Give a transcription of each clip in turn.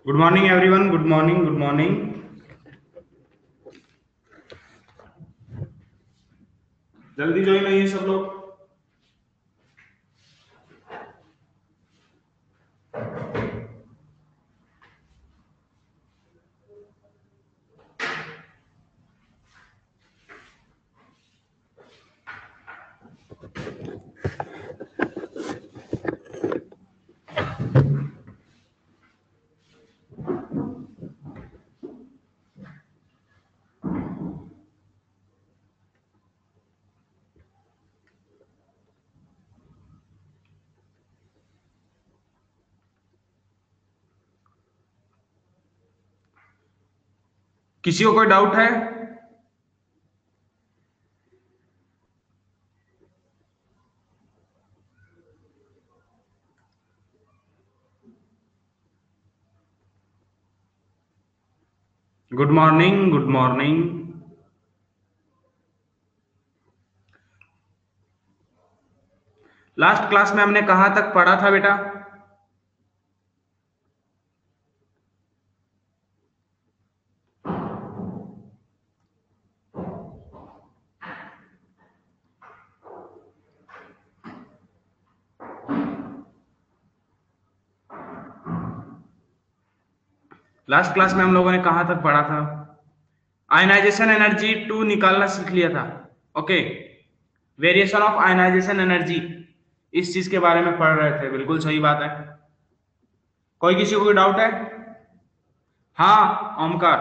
Good morning everyone, good morning, good morning. जल्दी join आइए सब लोग। किसी को कोई डाउट है? Good morning, good morning. Last class में हमने कहां तक पढ़ा था बेटा? लास्ट क्लास में हम लोगों ने कहां तक पढ़ा था? आयनाइजेशन एनर्जी 2 निकालना सीख लिया था। Okay, variation of ionization energy, इस चीज के बारे में पढ़ रहे थे। बिल्कुल सही बात है। कोई किसी को कोई डाउट है? हाँ ओमकार,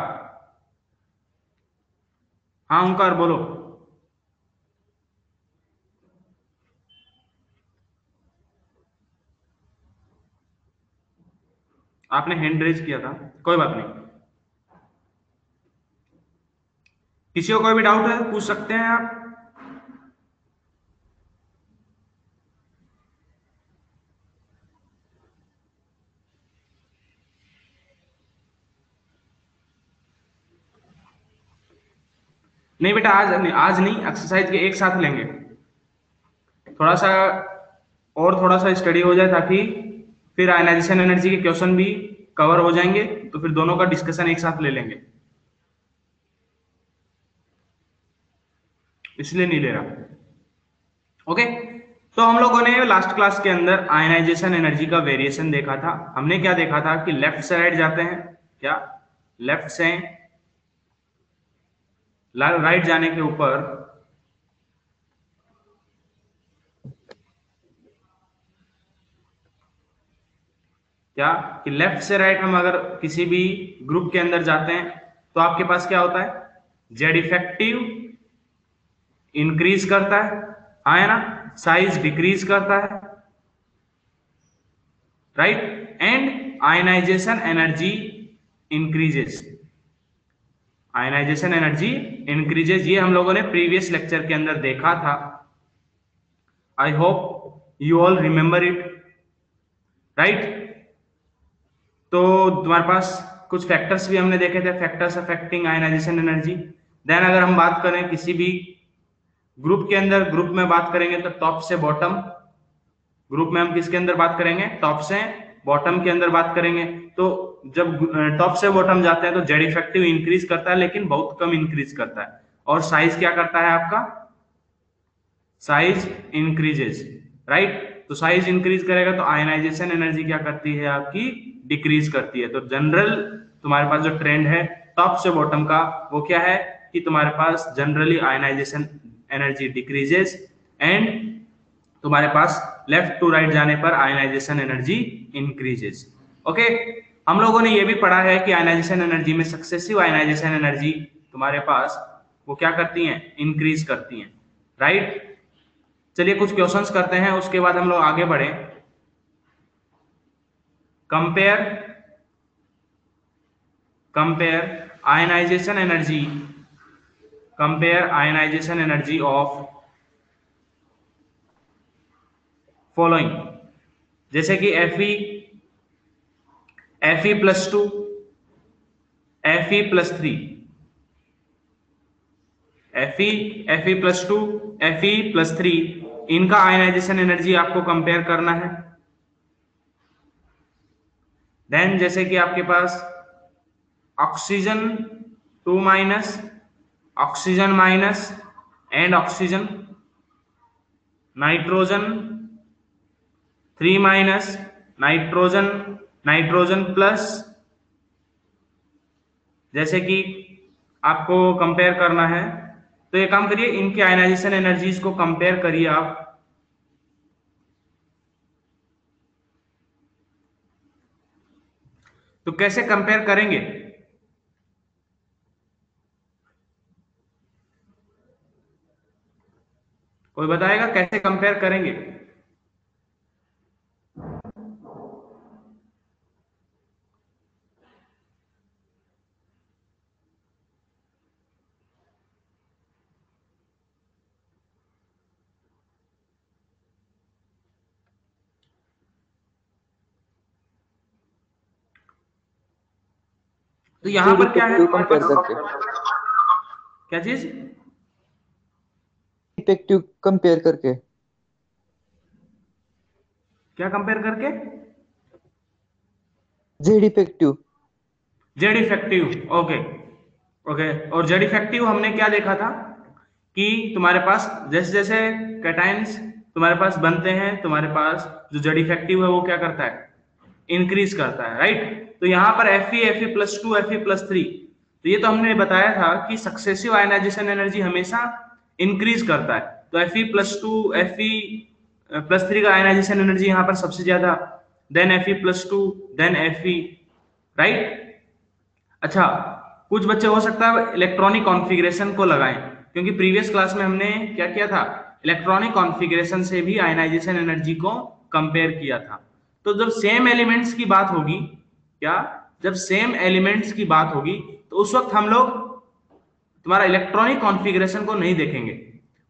हाँ ओमकार बोलो। आपने हैंड रेज किया था, कोई बात नहीं। किसी को कोई भी डाउट है पूछ सकते हैं आप। नहीं बेटा, आज नहीं, एक्सरसाइज के एक साथ लेंगे। थोड़ा सा और थोड़ा सा स्टडी हो जाए, ताकि फिर आयनाइजेशन एनर्जी के क्वेश्चन भी कवर हो जाएंगे, तो फिर दोनों का डिस्कशन एक साथ ले लेंगे, इसलिए नहीं ले रहा। ओके, तो हम लोगों ने लास्ट क्लास के अंदर आयनाइजेशन एनर्जी का वेरिएशन देखा था। हमने क्या देखा था कि लेफ्ट साइड जाते हैं, क्या लेफ्ट से राइट जाने के ऊपर क्या कि लेफ्ट से राइट हम अगर किसी भी ग्रुप के अंदर जाते हैं तो आपके पास क्या होता है? जेड इफेक्टिव इंक्रीज करता है ना, साइज डिक्रीज करता है, right, and ionization energy increases. Ionization energy increases, ये हम लोगों ने प्रीवियस लेक्चर के अंदर देखा था। I hope you all remember it, right. तो तुम्हारे पास कुछ फैक्टर्स भी हमने देखे थे, factors affecting ionization energy. Then अगर हम बात करें किसी भी ग्रुप के अंदर, ग्रुप में बात करेंगे तो टॉप से बॉटम, ग्रुप में हम किसके अंदर बात करेंगे? टॉप से बॉटम के अंदर बात करेंगे। तो जब टॉप से बॉटम जाते हैं तो जेड इफेक्टिव इंक्रीज करता है, लेकिन बहुत कम इंक्रीज करता है। और साइज क्या करता है आपका? Size increases, right. तो साइज इंक्रीज करेगा तो आयनाइजेशन एनर्जी क्या करती है आपकी? डिक्रीज करती है। तो जनरल तुम्हारे पास जो ट्रेंड है टॉप से बॉटम का, वो क्या है कि तुम्हारे पास generally ionisation energy decreases, and तुम्हारे पास लेफ्ट टू राइट जाने पर आयनाइजेशन एनर्जी इंक्रीजेस। ओके, हम लोगों ने ये भी पढ़ा है कि आयनाइजेशन एनर्जी में सक्सेसिव आयनाइजेशन एनर्जी तुम्हारे पास वो क्या करती हैं? इंक्रीज करती हैं, राइट। चलिए कुछ क्वेश्चंस करते हैं, उसके बाद हम लोग आगे बढ़े। Compare compare ionization energy, compare ionization energy of following, जैसे कि Fe+2, Fe+3, Fe+2, Fe+3, इनका आयनाइजेशन एनर्जी आपको कंपेयर करना है। देन जैसे कि आपके पास oxygen 2 minus, oxygen minus and oxygen, nitrogen 3 minus, nitrogen, nitrogen plus. जैसे कि आपको कंपेयर करना है तो ये काम करिए, इनके आयनाइजेशन एनर्जीज को कंपेयर करिए आप। तो कैसे कंपेयर करेंगे? कोई बताएगा कैसे कंपेयर करेंगे? तो यहां जेड पर क्या है इफेक्टिव तुम्हारे कंपेयर करके, पास, क्या चीज? इफेक्टिव कंपेयर करके। क्या कंपेयर करके? Z effective. Z effective, okay. Okay, और जेड इफेक्टिव हमने क्या देखा था कि तुम्हारे पास जैसे जैसे कैटायंस तुम्हारे पास बनते हैं, तुम्हारे पास जो जेड इफेक्टिव है वो क्या करता है, इंक्रीज करता है, राइट। तो यहाँ पर Fe प्लस 2 Fe प्लस 3, तो ये तो हमने बताया था कि सक्सेसिव आयनाइजेशन एनर्जी हमेशा इंक्रीज करता है। तो Fe प्लस 2 Fe प्लस 3 का आयनाइजेशन एनर्जी यहाँ पर सबसे ज्यादा, then Fe plus 2, then Fe, right. अच्छा, कुछ बच्चे हो सकता है इलेक्ट्रॉनिक कॉन्फ़िगरेशन को लगाएं, क्योंकि प्रीवियस क्लास में हमने क्या किया था, इलेक्ट्रॉनिक कॉन्फ़िगरेशन से भी आयनाइजेशन एनर्जी को कंपेयर किया था। तो जब सेम एलिमेंट्स की बात होगी, क्या, जब सेम एलिमेंट्स की बात होगी तो उस वक्त हम लोग तुम्हारा इलेक्ट्रॉनिक कॉन्फ़िगरेशन को नहीं देखेंगे।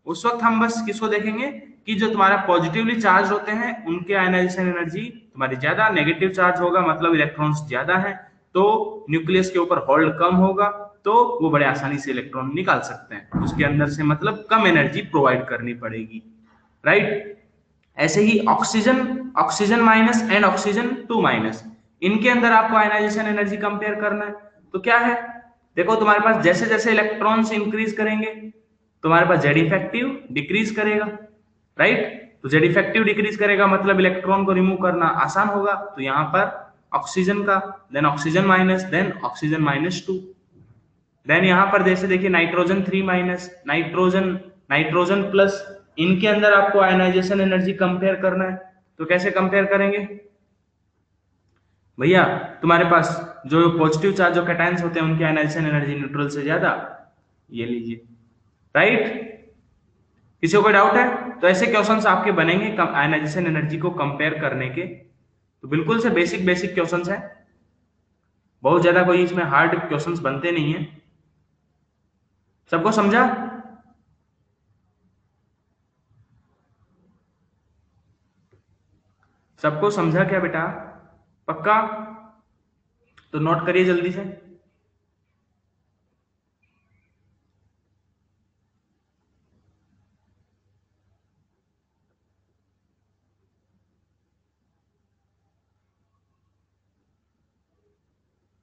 उस वक्त हम बस किसको देखेंगे कि जो तुम्हारा पॉजिटिवली चार्ज होते हैं उनके आयनाइजेशन एनर्जी तुम्हारी ज्यादा, नेगेटिव चार्ज होगा मतलब इलेक्ट्रॉन्स ज्यादा है, तो न्यूक्लियस के ऊपर होल्ड कम होगा, तो वो बड़े आसानी से इलेक्ट्रॉन निकाल सकते हैं उसके अंदर से, मतलब कम एनर्जी प्रोवाइड करनी पड़ेगी, राइट। ऐसे ही oxygen, oxygen minus and oxygen 2 minus, इनके अंदर आपको आयनाइजेशन एनर्जी कंपेयर करना है। तो क्या है, देखो तुम्हारे पास जैसे जैसे इलेक्ट्रॉन्स इंक्रीज करेंगे तुम्हारे पास जेड इफेक्टिव डिक्रीज करेगा, राइट। तो जेड इफेक्टिव डिक्रीज करेगा मतलब इलेक्ट्रॉन को रिमूव करना आसान होगा, तो यहां पर ऑक्सीजन का, then oxygen minus, then oxygen minus 2, then यहां पर जैसे देखिए nitrogen 3 minus, nitrogen, nitrogen plus, इनके अंदर आपको आयनाइजेशन एनर्जी कंपेयर करना है। तो कैसे कंपेयर करेंगे भैया, तुम्हारे पास जो पॉजिटिव चार्ज जो कैटायंस होते हैं उनकी आयनाइजेशन एनर्जी न्यूट्रल से ज्यादा, ये लीजिए, राइट। किसी को कोई डाउट है? तो ऐसे क्वेश्चंस आपके बनेंगे आयनाइजेशन एनर्जी को कंपेयर करने के, तो बिल्कुल से बेसिक बेसिक क्वेश्चंस है, बहुत ज्यादा कोई इसमें हार्ड क्वेश्चंस बनते नहीं है। सबको समझा? सबको समझा क्या बेटा? पक्का? तो नोट करिए जल्दी से।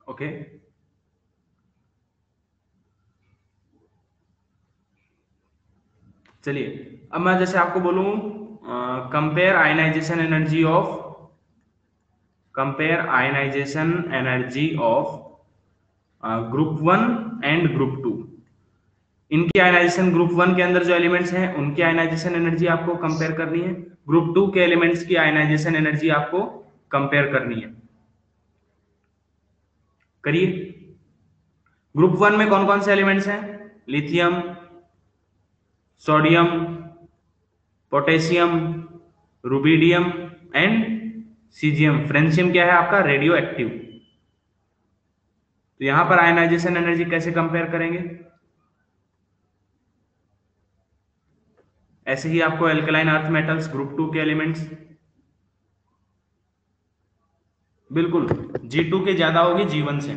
ओके, चलिए अब मैं जैसे आपको बोलूं, compare ionization energy of, compare ionization energy of group one and group two, इनकी आयनाइजेशन ग्रुप वन के अंदर जो एलिमेंट्स हैं उनकी आयनाइजेशन एनर्जी आपको कंपेयर करनी है, ग्रुप टू के एलिमेंट्स की आयनाइजेशन एनर्जी आपको कंपेयर करनी है। करिए। ग्रुप वन में कौन कौन से एलिमेंट्स हैं? Lithium, sodium, potassium, rubidium and caesium. Francium क्या है आपका? Radio active. तो यहां पर आयनाइजेशन एनर्जी कैसे कंपेयर करेंगे? ऐसे ही आपको alkaline earth metals group two के एलिमेंट्स, बिल्कुल G2 के ज्यादा होगी G1 से।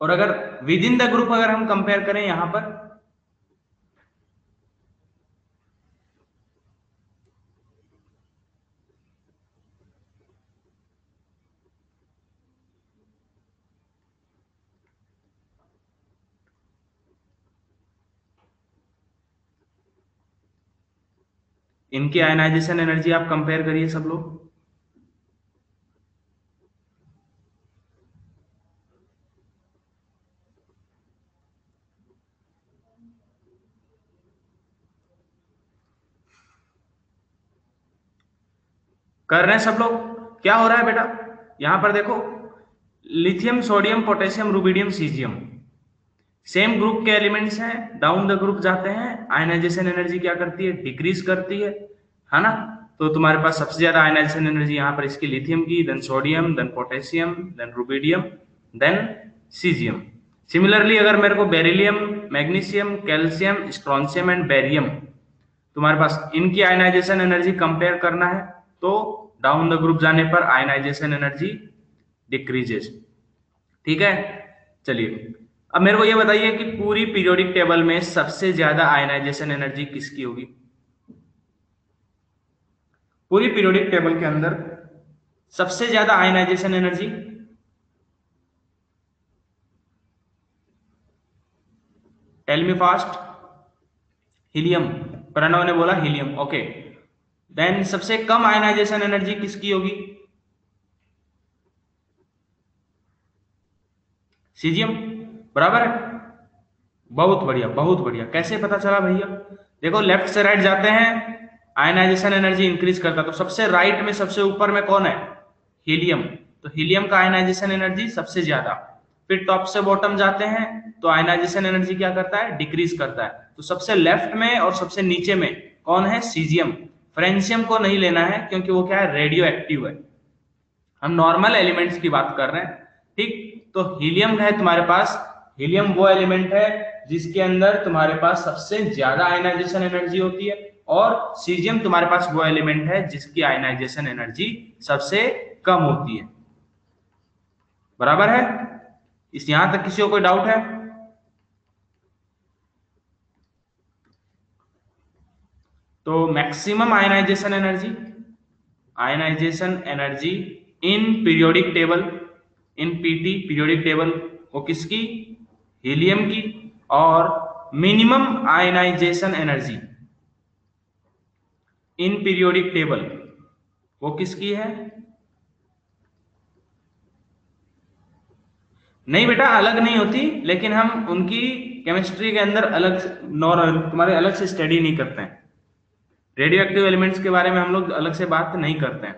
और अगर विद इन द ग्रुप अगर हम कंपेयर करें यहां पर, इनकी आयनाइजेशन एनर्जी आप कंपेयर करिए सब लोग। कर रहे हैं सब लोग? क्या हो रहा है बेटा, यहां पर देखो, lithium, sodium, potassium, rubidium, caesium, same group के एलिमेंट्स हैं, डाउन द ग्रुप जाते हैं, आयनाइजेशन एनर्जी क्या करती है, डिक्रीज करती है ना। तो तुम्हारे पास सबसे ज्यादा आयनाइजेशन एनर्जी यहाँ पर इसकी लिथियम की, then sodium, then potassium, then rubidium, then caesium. Similarly अगर मेरे को beryllium, magnesium, calcium, strontium and barium, तुम्हारे पास इनकी आयनाइजेशन एनर्जी कंपेयर करना है, तो डाउन द ग्रुप जाने पर आयनाइजेशन एनर्जी डिक्रीजेस। ठीक है, चलिए अब मेरे को ये बताइए कि पूरी पीरियोडिक टेबल में सबसे ज्यादा आयनाइजेशन एनर्जी किसकी होगी? पूरी पीरियोडिक टेबल के अंदर सबसे ज्यादा ionization energy, tell me fast. Helium, Pranav ने बोला हीलियम, ओके। देन सबसे कम आयनाइजेशन एनर्जी किसकी होगी? सीजियम, बराबर है। बहुत बढ़िया, बहुत बढ़िया। कैसे पता चला भैया? देखो लेफ्ट से राइट जाते हैं, आयनाइजेशन एनर्जी इंक्रीज करता, तो सबसे राइट में सबसे ऊपर में कौन है? हीलियम। तो हीलियम का आयनाइजेशन एनर्जी सबसे ज्यादा। फिर टॉप से बॉटम जाते हैं तो आयनाइजेशन एनर्जी क्या करता है? डिक्रीज करता है। तो सबसे लेफ्ट में और सबसे नीचे में कौन है? सीजियम। फ्रेंशियम को नहीं लेना है क्योंकि वो क्या है? रेडियो एक्टिव है। हम नॉर्मल एलिमेंट्स की बात कर रहे हैं, ठीक। तो हीलियम है तुम्हारे पास, हीलियम वो एलिमेंट है जिसके अंदर तुम्हारे पास सबसे ज्यादा आयनाइजेशन एनर्जी होती है, और सीजियम तुम्हारे पास वो एलिमेंट है जिसकी आयनाइजेशन एनर्जी सबसे कम होती है। बराबर है? इस यहां तक किसी को कोई डाउट है? तो maximum ionization energy in periodic table, in PT periodic table, वो किसकी? हीलियम की। और minimum ionization energy in periodic table वो किसकी है? नहीं बेटा, अलग नहीं होती, लेकिन हम उनकी केमिस्ट्री के अंदर अलग तुम्हारे अलग से स्टडी नहीं करते हैं। रेडियो एक्टिव एलिमेंट्स के बारे में हम लोग अलग से बात नहीं करते हैं,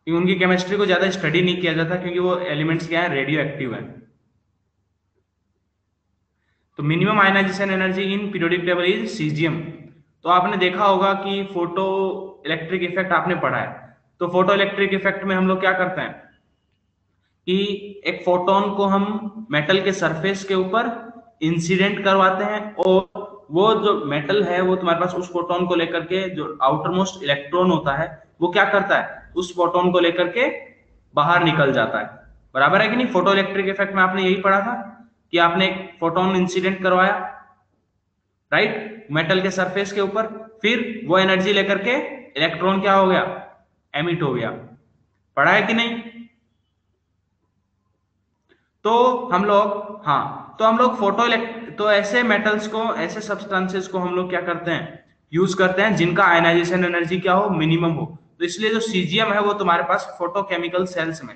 क्योंकि उनकी केमिस्ट्री को ज्यादा स्टडी नहीं किया जाता, क्योंकि वो एलिमेंट्स क्या है? रेडियो एक्टिव है। तो minimum ionization energy in periodic table is caesium. तो आपने देखा होगा कि फोटो इलेक्ट्रिक इफेक्ट आपने पढ़ा है, तो फोटो इलेक्ट्रिक इफेक्ट में हम लोग क्या करते हैं कि एक फोटोन को हम मेटल के सरफेस के ऊपर इंसिडेंट करवाते हैं, और वो जो मेटल है वो तुम्हारे पास उस फोटोन को लेकर के, जो आउटर मोस्ट इलेक्ट्रॉन होता है, वो क्या करता है? उस फोटोन को लेकर के बाहर निकल जाता है। बराबर है कि नहीं? फोटो इलेक्ट्रिक इफेक्ट में आपने यही पढ़ा था कि आपने एक फोटोन इंसिडेंट करवाया, राइट, मेटल के सरफेस के ऊपर, फिर वो एनर्जी लेकर के इलेक्ट्रॉन क्या हो गया? एमिट हो गया। पढ़ा है कि नहीं? तो हम लोग, हाँ, तो हम लोग तो ऐसे मेटल्स को, ऐसे सब्सटेंसेस को हम लोग क्या करते हैं? यूज करते हैं जिनका आयनाइजेशन एनर्जी क्या हो? मिनिमम हो। तो इसलिए जो सीजियम है वो तुम्हारे पास फोटोकेमिकल सेल्स में,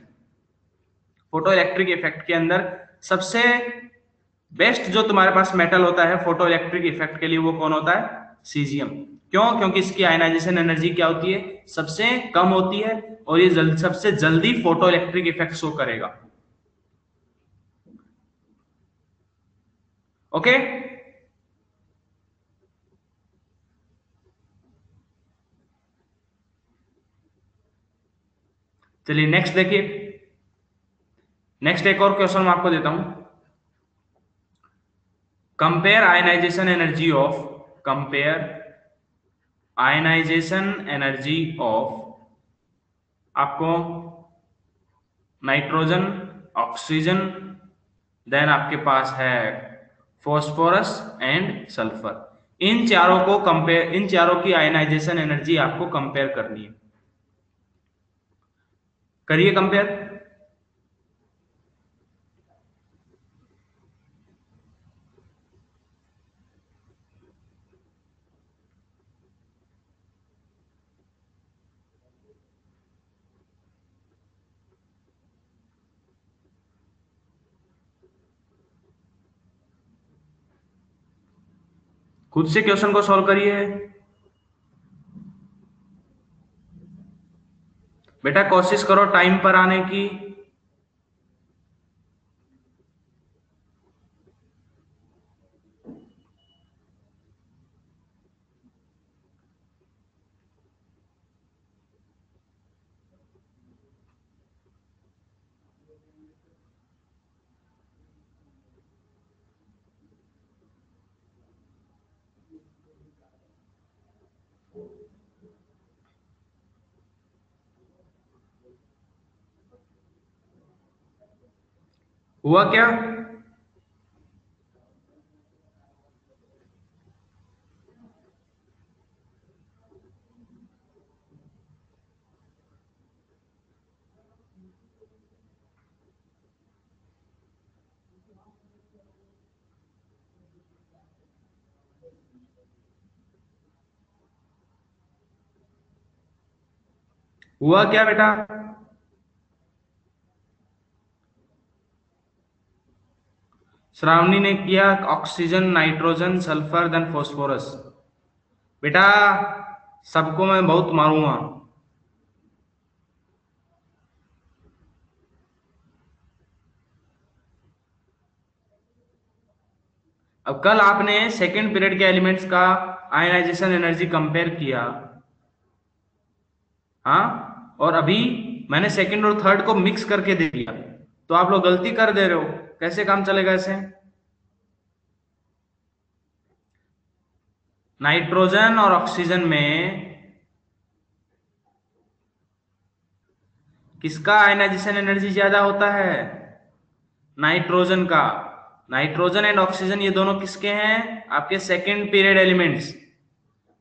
फोटो इलेक्ट्रिक इफेक्ट के अंदर सबसे बेस्ट जो तुम्हारे पास मेटल होता है फोटो इलेक्ट्रिक इफेक्ट के लिए, वो कौन होता है? सीजियम। क्यों? क्योंकि इसकी आयनाइजेशन एनर्जी क्या होती है? सबसे कम होती है, और ये सबसे जल्दी फोटो इलेक्ट्रिक इफेक्ट शो करेगा। ओके, चलिए नेक्स्ट देखिए। नेक्स्ट एक और क्वेश्चन मैं आपको देता हूं। Compare ionization energy of, compare ionization energy of, आपको नाइट्रोजन, ऑक्सीजन, देन आपके पास है फॉस्फोरस एंड सल्फर। इन चारों को कंपेयर, इन चारों की आयनाइजेशन एनर्जी आपको कंपेयर करनी है। करिए कंपेयर। खुद से क्वेश्चन को सॉल्व करिए बेटा, कोशिश करो टाइम पर आने की। हुआ क्या? हुआ क्या बेटा? श्रावणी ने किया oxygen, nitrogen, sulphur then phosphorus. बेटा सबको मैं बहुत मारूंगा। अब कल आपने सेकेंड पीरियड के एलिमेंट्स का आयनाइजेशन एनर्जी कंपेयर किया, हाँ, और अभी मैंने सेकंड और थर्ड को मिक्स करके दे दिया, तो आप लोग गलती कर दे रहे हो। कैसे काम चलेगा ऐसे? नाइट्रोजन और ऑक्सीजन में किसका आयनाइजेशन एनर्जी ज्यादा होता है? नाइट्रोजन का। नाइट्रोजन एंड ऑक्सीजन ये दोनों किसके हैं? आपके सेकेंड पीरियड एलिमेंट्स,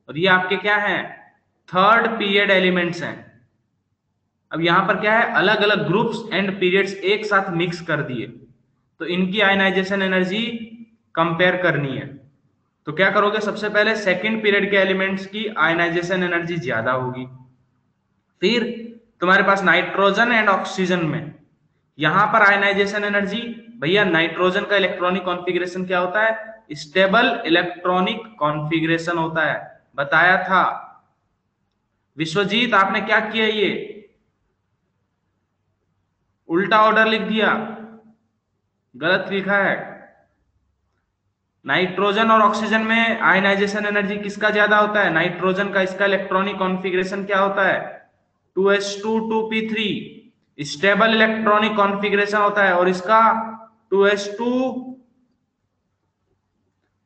और ये आपके क्या हैं? थर्ड पीरियड एलिमेंट्स हैं। अब यहां पर क्या है, अलग अलग ग्रुप्स एंड पीरियड्स एक साथ मिक्स कर दिए, तो इनकी आयनाइजेशन एनर्जी कंपेयर करनी है। तो क्या करोगे, सबसे पहले सेकंड पीरियड के एलिमेंट्स की आयनाइजेशन एनर्जी ज्यादा होगी। फिर तुम्हारे पास नाइट्रोजन एंड ऑक्सीजन में यहां पर आयनाइजेशन एनर्जी, भैया नाइट्रोजन का इलेक्ट्रॉनिक कॉन्फ़िगरेशन क्या होता है? स्टेबल इलेक्ट्रॉनिक कॉन्फ़िगरेशन होता है, बताया था। विश्वजीत आपने क्या किया, ये उल्टा ऑर्डर लिख दिया, गलत लिखा है। नाइट्रोजन और ऑक्सीजन में आयनाइजेशन एनर्जी किसका ज्यादा होता है? नाइट्रोजन का। इसका इलेक्ट्रॉनिक कॉन्फ़िगरेशन क्या होता है? 2s2 2p3, stable electronic configuration होता है, और इसका 2s2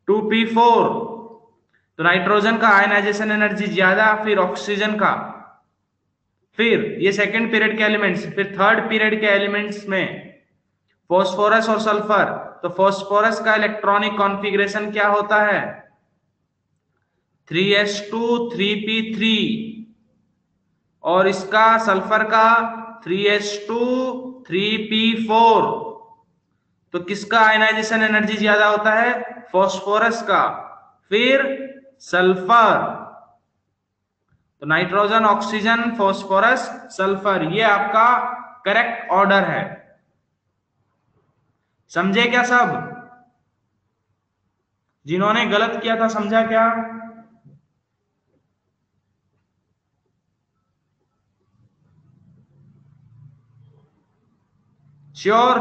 2p4। तो नाइट्रोजन का आयनाइजेशन एनर्जी ज्यादा, फिर ऑक्सीजन का। फिर ये सेकंड पीरियड के एलिमेंट्स। फिर थर्ड पीरियड के एलिमेंट्स में फॉस्फोरस और सल्फर। तो फॉस्फोरस का इलेक्ट्रॉनिक कॉन्फ़िगरेशन क्या होता है? 3s2 3p3, और इसका सल्फर का 3s2 3p4। तो किसका आयनाइजेशन एनर्जी ज्यादा होता है? फॉस्फोरस का। फिर सल्फर। तो नाइट्रोजन, ऑक्सीजन, फॉस्फोरस, सल्फर, ये आपका करेक्ट ऑर्डर है। समझे क्या सब? जिन्होंने गलत किया था समझा क्या? श्योर?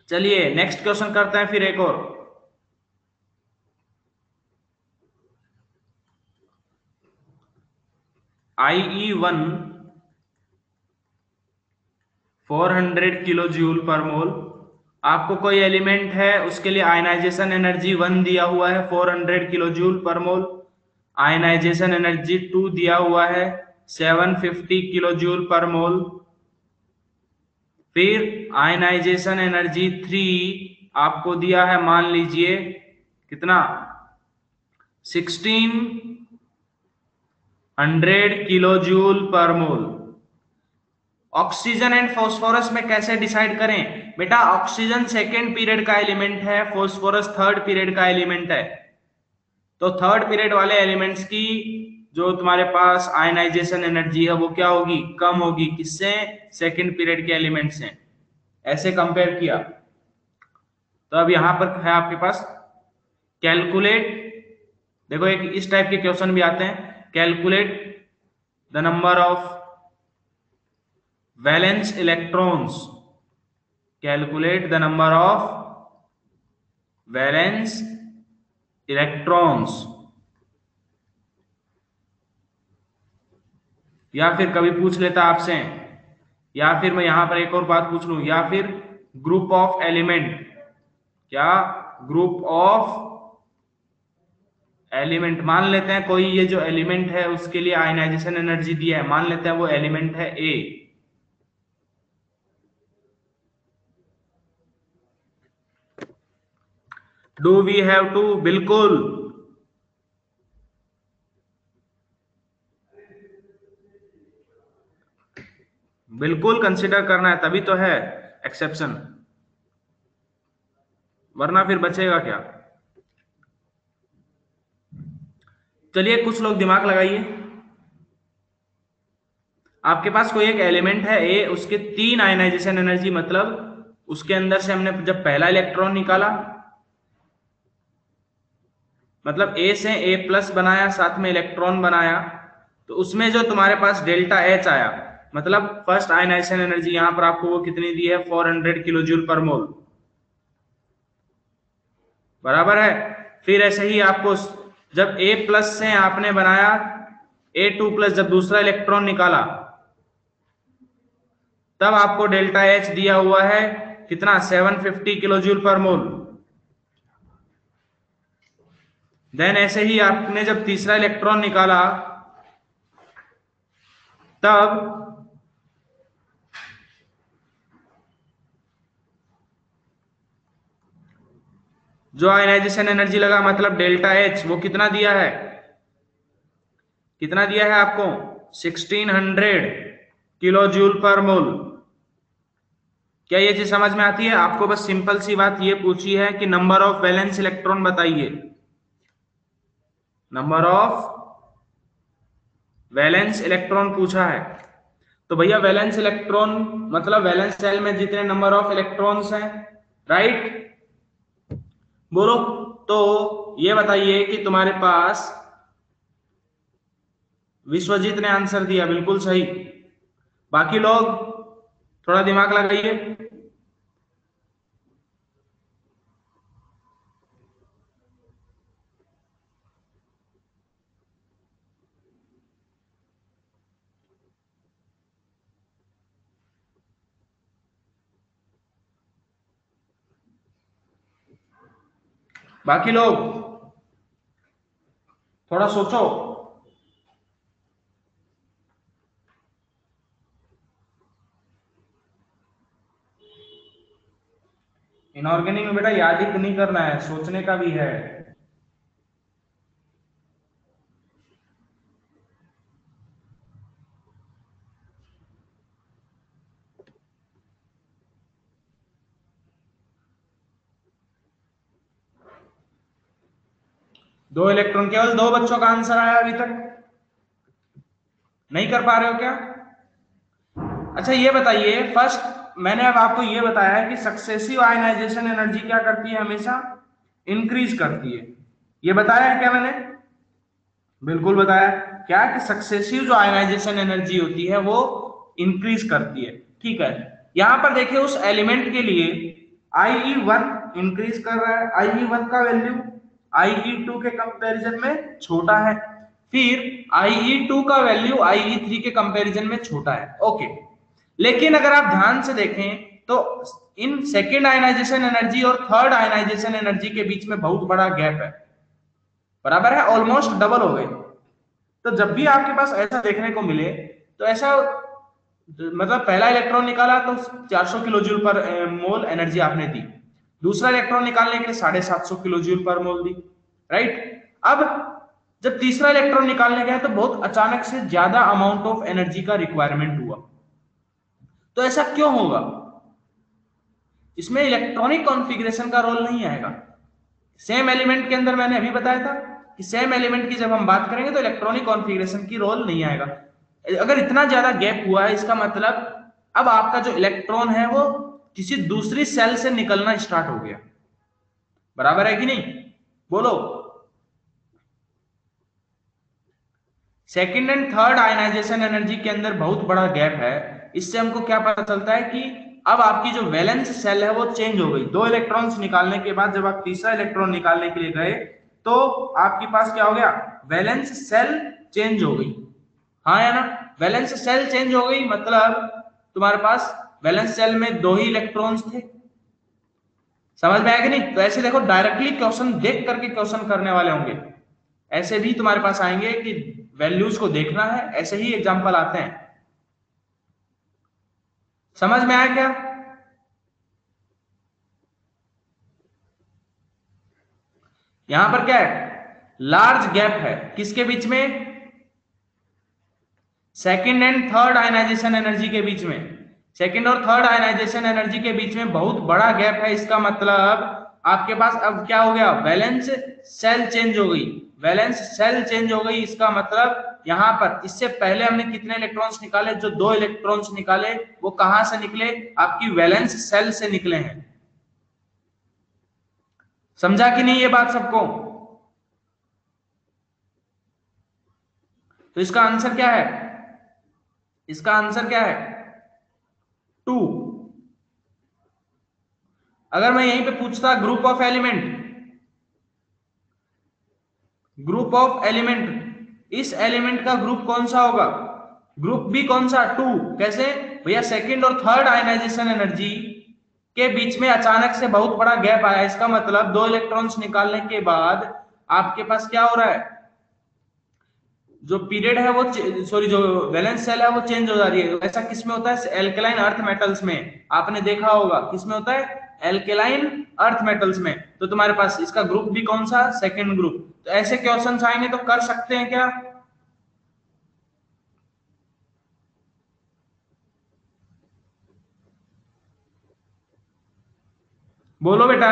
चलिए नेक्स्ट क्वेश्चन करते हैं फिर एक और। IE1 400 किलो जूल पर मोल। आपको कोई एलिमेंट है, उसके लिए आयनाइजेशन एनर्जी 1 दिया हुआ है 400 किलो जूल पर मोल। आयनाइजेशन एनर्जी 2 दिया हुआ है 750 किलो जूल पर मोल। फिर आयनाइजेशन एनर्जी 3 आपको दिया है, मान लीजिए कितना, 1600 kilo joule per mole. Oxygen and phosphorus में कैसे डिसाइड करें? बेटा ऑक्सीजन सेकेंड पीरियड का एलिमेंट है, फॉस्फोरस थर्ड पीरियड का एलिमेंट है। तो थर्ड पीरियड वाले एलिमेंट्स की जो तुम्हारे पास आयनाइजेशन एनर्जी है वो क्या होगी? कम होगी। किससे? सेकेंड पीरियड के एलिमेंट से। ऐसे कंपेयर किया। तो अब यहां पर है आपके पास कैलकुलेट देखो एक इस टाइप के क्वेश्चन भी आते हैं, calculate the number of valence electrons, calculate the number of valence electrons. या फिर कभी पूछ लेता आपसे, या फिर मैं यहां पर एक और बात पूछ लूं, या फिर ग्रुप ऑफ एलिमेंट, क्या ग्रुप ऑफ एलिमेंट, मान लेते हैं कोई ये जो एलिमेंट है उसके लिए आयनाइजेशन एनर्जी दिया है, मान लेते हैं वो एलिमेंट है ए। डू वी हैव टू, बिल्कुल बिल्कुल कंसिडर करना है, तभी तो है एक्सेप्शन, वरना फिर बचेगा क्या। चलिए कुछ लोग दिमाग लगाइए, आपके पास कोई एक एलिमेंट है ए, उसके 3 आयनाइजेशन एनर्जी, मतलब उसके अंदर से हमने जब पहला इलेक्ट्रॉन निकाला, मतलब ए से ए प्लस बनाया, साथ में इलेक्ट्रॉन बनाया, तो उसमें जो तुम्हारे पास डेल्टा एच आया, मतलब फर्स्ट आयनाइजेशन एनर्जी यहां पर आपको वो कितनी दी है, 400 किलो जूल पर मोल, बराबर है। फिर ऐसे ही आपको जब ए प्लस से आपने बनाया A2+, जब दूसरा इलेक्ट्रॉन निकाला तब आपको डेल्टा एच दिया हुआ है कितना, 750 किलो जूल पर मोल। देन ऐसे ही आपने जब तीसरा इलेक्ट्रॉन निकाला तब जो आयनाइजेशन एनर्जी लगा, मतलब डेल्टा एच, वो कितना दिया है, कितना दिया है आपको, 1600 किलो जूल पर मोल। क्या ये चीज समझ में आती है आपको? बस सिंपल सी बात ये पूछी है कि नंबर ऑफ वैलेंस इलेक्ट्रॉन बताइए, नंबर ऑफ वैलेंस इलेक्ट्रॉन पूछा है। तो भैया वैलेंस इलेक्ट्रॉन मतलब वैलेंस शेल में जितने नंबर ऑफ इलेक्ट्रॉन्स हैं, राइट, बोलो। तो ये बताइए कि तुम्हारे पास, विश्वजीत ने आंसर दिया, बिल्कुल सही। बाकी लोग थोड़ा दिमाग लगाइए। बाकी लोग थोड़ा सोचो। इनऑर्गेनिक में बेटा याद ही नहीं करना है, सोचने का भी है। दो इलेक्ट्रॉन, केवल 2 बच्चों का आंसर आया अभी तक, नहीं कर पा रहे हो क्या? अच्छा ये बताइए, फर्स्ट मैंने अब आपको ये बताया है कि सक्सेसिव आयनाइजेशन एनर्जी क्या करती है, हमेशा इंक्रीज करती है। ये बताया है क्या मैंने? बिल्कुल बताया। क्या कि सक्सेसिव जो आयनाइजेशन एनर्जी होती है वो इंक्रीज करती है, ठीक है। यहां पर देखिए उस एलिमेंट के लिए IE1 इंक्रीज कर रहा है, IE1 का वैल्यू IE2 के कंपैरिजन में छोटा है, फिर IE2 का वैल्यू IE3 के कंपैरिजन में छोटा है, ओके। लेकिन अगर आप ध्यान से देखें तो इन सेकेंड आयनाइजेशन एनर्जी और थर्ड आयनाइजेशन एनर्जी के बीच में बहुत बड़ा गैप है, बराबर है, ऑलमोस्ट डबल हो गए। तो जब भी आपके पास ऐसा देखने को मिले तो ऐसा, मतलब पहला इलेक्ट्रॉन निकाला तो 400 किलो जूल पर मोल एनर्जी आपने दी, दूसरा इलेक्ट्रॉन निकालने के लिए 750 किलो जूल पर मोल दी, राइट। अब जब तीसरा इलेक्ट्रॉन निकालने गया तो बहुत अचानक से ज्यादा अमाउंट ऑफ एनर्जी का रिक्वायरमेंट हुआ। तो ऐसा क्यों होगा? इसमें इलेक्ट्रॉनिक कॉन्फ़िगरेशन का रोल नहीं आएगा। सेम एलिमेंट के अंदर मैंने अभी बताया था कि सेम एलिमेंट की जब हम बात करेंगे तो इलेक्ट्रॉनिक कॉन्फ़िगरेशन की रोल नहीं आएगा। अगर इतना ज्यादा गैप हुआ है, इसका मतलब अब आपका जो इलेक्ट्रॉन है वो किसी दूसरी सेल से निकलना स्टार्ट हो गया, बराबर है कि नहीं, बोलो। Second and third ionization energy के अंदर बहुत बड़ा गैप है। इससे हमको क्या पता चलता है कि अब आपकी जो वैलेंस सेल है वो चेंज हो गई। 2 इलेक्ट्रॉन्स निकालने के बाद जब आप तीसरा इलेक्ट्रॉन निकालने के लिए गए तो आपके पास क्या हो गया, वैलेंस सेल चेंज हो गई। हाँ या ना, वैलेंस सेल चेंज हो गई मतलब तुम्हारे पास वैलेंस सेल में 2 ही इलेक्ट्रॉन्स थे। समझ में आया कि नहीं? तो ऐसे देखो, डायरेक्टली क्वेश्चन देख करके क्वेश्चन करने वाले होंगे, ऐसे भी तुम्हारे पास आएंगे कि वैल्यूज को देखना है, ऐसे ही एग्जांपल आते हैं। समझ में आया क्या? यहां पर क्या है, लार्ज गैप है किसके बीच में, second and third ionization energy के बीच में। सेकंड और थर्ड आयनाइजेशन एनर्जी के बीच में बहुत बड़ा गैप है। इसका मतलब आपके पास अब क्या हो गया, वैलेंस सेल चेंज हो गई। वैलेंस सेल चेंज हो गई इसका मतलब यहां पर इससे पहले हमने कितने इलेक्ट्रॉन्स निकाले, जो 2 इलेक्ट्रॉन्स निकाले वो कहां से निकले, आपकी वैलेंस सेल से निकले हैं। समझा कि नहीं ये बात सबको? तो इसका आंसर क्या है, इसका आंसर क्या है 2। अगर मैं यहीं पे पूछता group of element, group of element, इस एलिमेंट का ग्रुप कौन सा होगा, ग्रुप बी कौन सा 2। कैसे भैया, सेकंड और थर्ड आयनाइजेशन एनर्जी के बीच में अचानक से बहुत बड़ा गैप आया। इसका मतलब 2 इलेक्ट्रॉन्स निकालने के बाद आपके पास क्या हो रहा है, जो पीरियड है वो सॉरी जो वैलेंस सेल है वो चेंज हो जा रही है। ऐसा किसमें होता है, एल्केलाइन अर्थ मेटल्स में, आपने देखा होगा किसमें होता है, एल्केलाइन अर्थ मेटल्स में। तो तुम्हारे पास इसका ग्रुप भी कौन सा, सेकंड ग्रुप। तो ऐसे क्वेश्चंस आएंगे तो कर सकते हैं क्या, बोलो बेटा,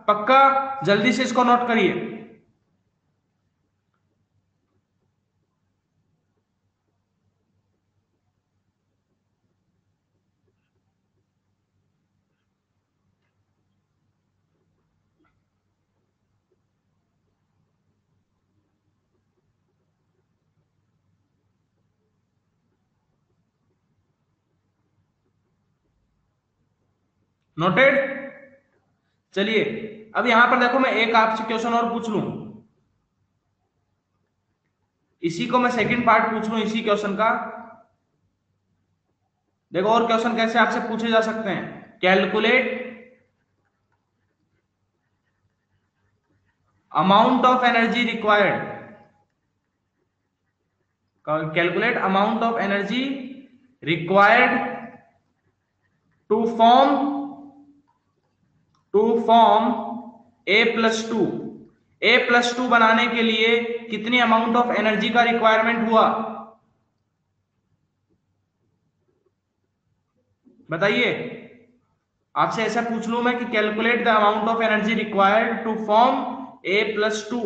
पक्का? जल्दी से इसको नोट करिए। नोटेड? चलिए अब यहां पर देखो, मैं एक आपसे क्वेश्चन और पूछ लूं, इसी को मैं सेकंड पार्ट पूछ लूं इसी क्वेश्चन का। देखो और क्वेश्चन कैसे आपसे पूछे जा सकते हैं, calculate amount of energy required, calculate amount of energy required to form A+2। A+2 बनाने के लिए कितनी अमाउंट ऑफ एनर्जी का रिक्वायरमेंट हुआ, बताइए। आपसे ऐसा पूछ लूं मैं कि calculate the amount of energy required to form A+2।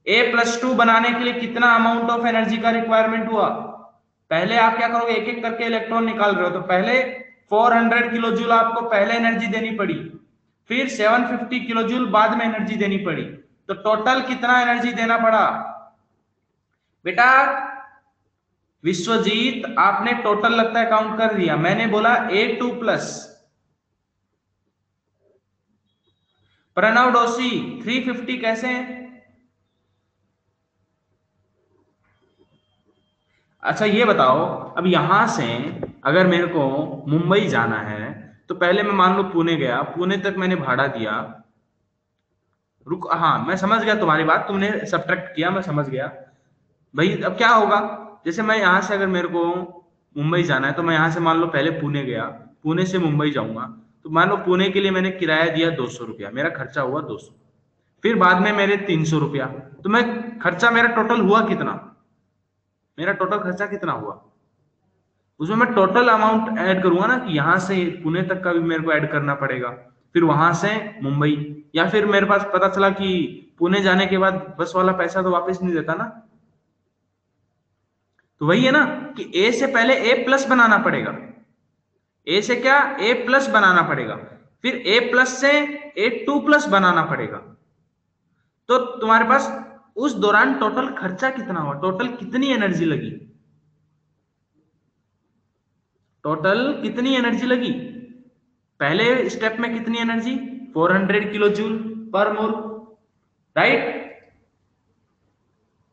A+2 बनाने के लिए कितना अमाउंट ऑफ एनर्जी का रिक्वायरमेंट हुआ। पहले आप क्या करोगे, एक एक करके इलेक्ट्रॉन निकाल रहे हो, तो पहले 400 किलो जूल आपको पहले एनर्जी देनी पड़ी, फिर 750 किलो जूल बाद में एनर्जी देनी पड़ी। तो टोटल कितना एनर्जी देना पड़ा बेटा, विश्वजीत आपने टोटल लगता है काउंट कर दिया, मैंने बोला A2+। प्रणव डोसी 350 कैसे है? अच्छा ये बताओ, अब यहां से अगर मेरे को मुंबई जाना है तो पहले मैं मान लो पुणे गया, पुणे तक मैंने भाड़ा दिया, रुक, हाँ मैं समझ गया तुम्हारी बात, तुमने सब्ट्रैक्ट किया, मैं समझ गया भाई। अब क्या होगा, जैसे मैं यहाँ से अगर मेरे को मुंबई जाना है तो मैं यहाँ से मान लो पहले पुणे गया, पुणे से मुंबई जाऊंगा, तो मान लो पुणे के लिए मैंने किराया दिया 200 रुपया, मेरा खर्चा हुआ 200, फिर बाद में मेरे 300 रुपया, तो मैं खर्चा मेरा टोटल हुआ कितना, मेरा टोटल खर्चा कितना हुआ, उसमें मैं टोटल अमाउंट ऐड करूंगा ना, कि यहां से पुणे तक का भी मेरे को ऐड करना पड़ेगा, फिर वहां से मुंबई, या फिर मेरे पास पता चला कि पुणे जाने के बाद बस वाला पैसा तो वापस नहीं देता ना। तो वही है ना कि ए से पहले A+ बनाना पड़ेगा, ए से क्या, A+ बनाना पड़ेगा, फिर A+ से A2+ बनाना पड़ेगा। तो तुम्हारे पास उस दौरान टोटल खर्चा कितना हुआ, टोटल कितनी एनर्जी लगी, टोटल कितनी एनर्जी लगी। पहले स्टेप में कितनी एनर्जी, 400 किलो जूल पर मोल, राइट।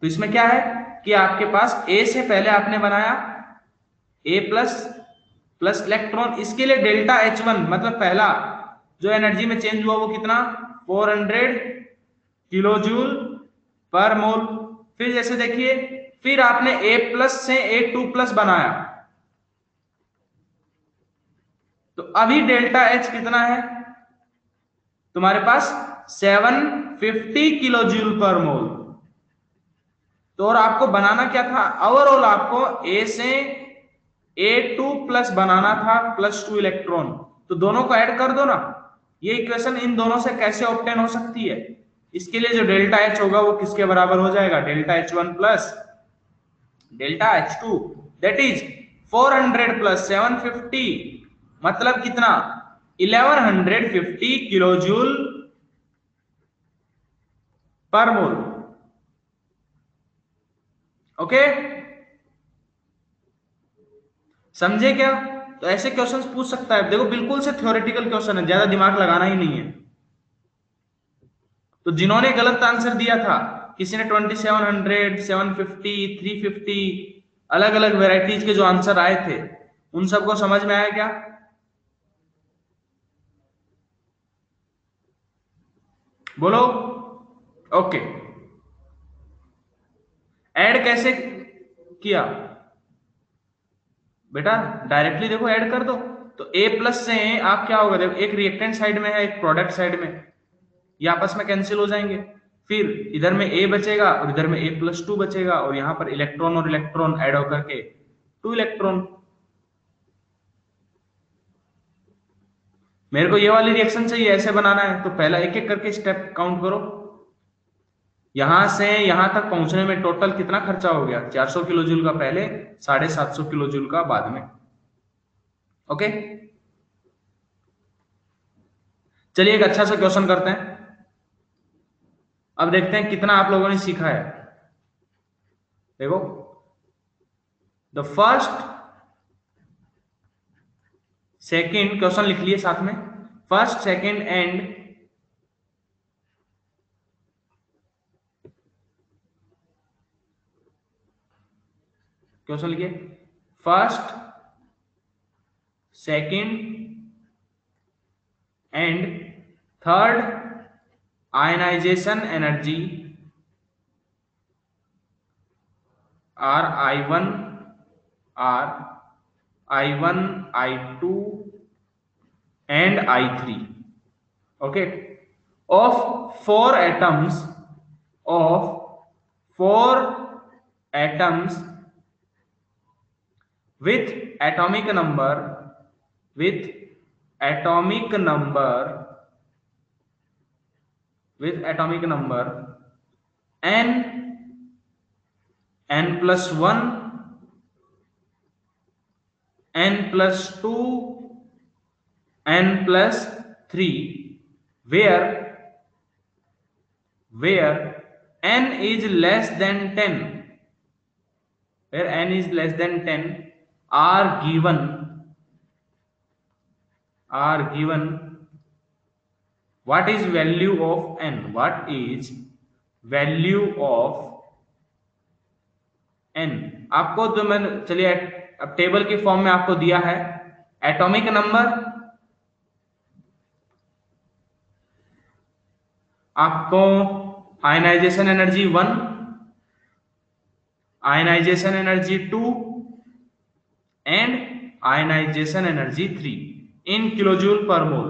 तो इसमें क्या है कि आपके पास ए से पहले आपने बनाया ए प्लस प्लस इलेक्ट्रॉन, इसके लिए डेल्टा H1 मतलब पहला जो एनर्जी में चेंज हुआ वो कितना, 400 किलो जूल पर मोल। फिर जैसे देखिए, फिर आपने A प्लस से A2 प्लस बनाया, तो अभी डेल्टा H कितना है तुम्हारे पास, 750 किलो जूल पर मोल। तो और आपको बनाना क्या था, ओवरऑल आपको A से A2 प्लस बनाना था, +2 इलेक्ट्रॉन। तो दोनों को ऐड कर दो ना, ये इक्वेशन इन दोनों से कैसे ऑब्टेन हो सकती है। इसके लिए जो डेल्टा H होगा वो किसके बराबर हो जाएगा, delta H1 plus delta H2, that is 400 plus 750, मतलब कितना, 1150 किलो जूल पर मोल। ओके, समझे क्या। तो ऐसे क्वेश्चंस पूछ सकता है, देखो बिल्कुल से थ्योरेटिकल क्वेश्चन है, ज्यादा दिमाग लगाना ही नहीं है। तो जिन्होंने गलत आंसर दिया था, किसी ने 2700, 750, 350, अलग अलग वेराइटीज के जो आंसर आए थे, उन सबको समझ में आया क्या, बोलो। ओके, ऐड कैसे किया बेटा, डायरेक्टली देखो ऐड कर दो। तो A प्लस से आप क्या होगा, देखो एक रिएक्टेंट साइड में है, एक प्रोडक्ट साइड में, ये आपस में कैंसिल हो जाएंगे। फिर इधर में A बचेगा और इधर में A+2 बचेगा, और यहां पर इलेक्ट्रॉन और इलेक्ट्रॉन ऐड होकर के 2 इलेक्ट्रॉन। मेरे को ये वाली रिएक्शन चाहिए, ऐसे बनाना है। तो पहला एक एक करके स्टेप काउंट करो, यहां से यहां तक पहुंचने में टोटल कितना खर्चा हो गया, 400 किलो जूल का पहले, 750 किलो जूल का बाद में। ओके, चलिए एक अच्छा सा क्वेश्चन करते हैं। अब देखते हैं कितना आप लोगों ने सीखा है। देखो, द फर्स्ट सेकंड क्वेश्चन लिख लिए साथ में, फर्स्ट सेकंड एंड क्वेश्चन लिखिए, first second and third ionization energy are I1, I2 and I3, okay, of four atoms with atomic number n+1, n+2, n+3, where n is less than 10, are given what is value of n, आपको तो मैं, चलिए अब table की form में आपको दिया है, एटॉमिक नंबर आपको, ionization energy 1, ionization energy 2 and ionization energy 3 in kilojoule per mole.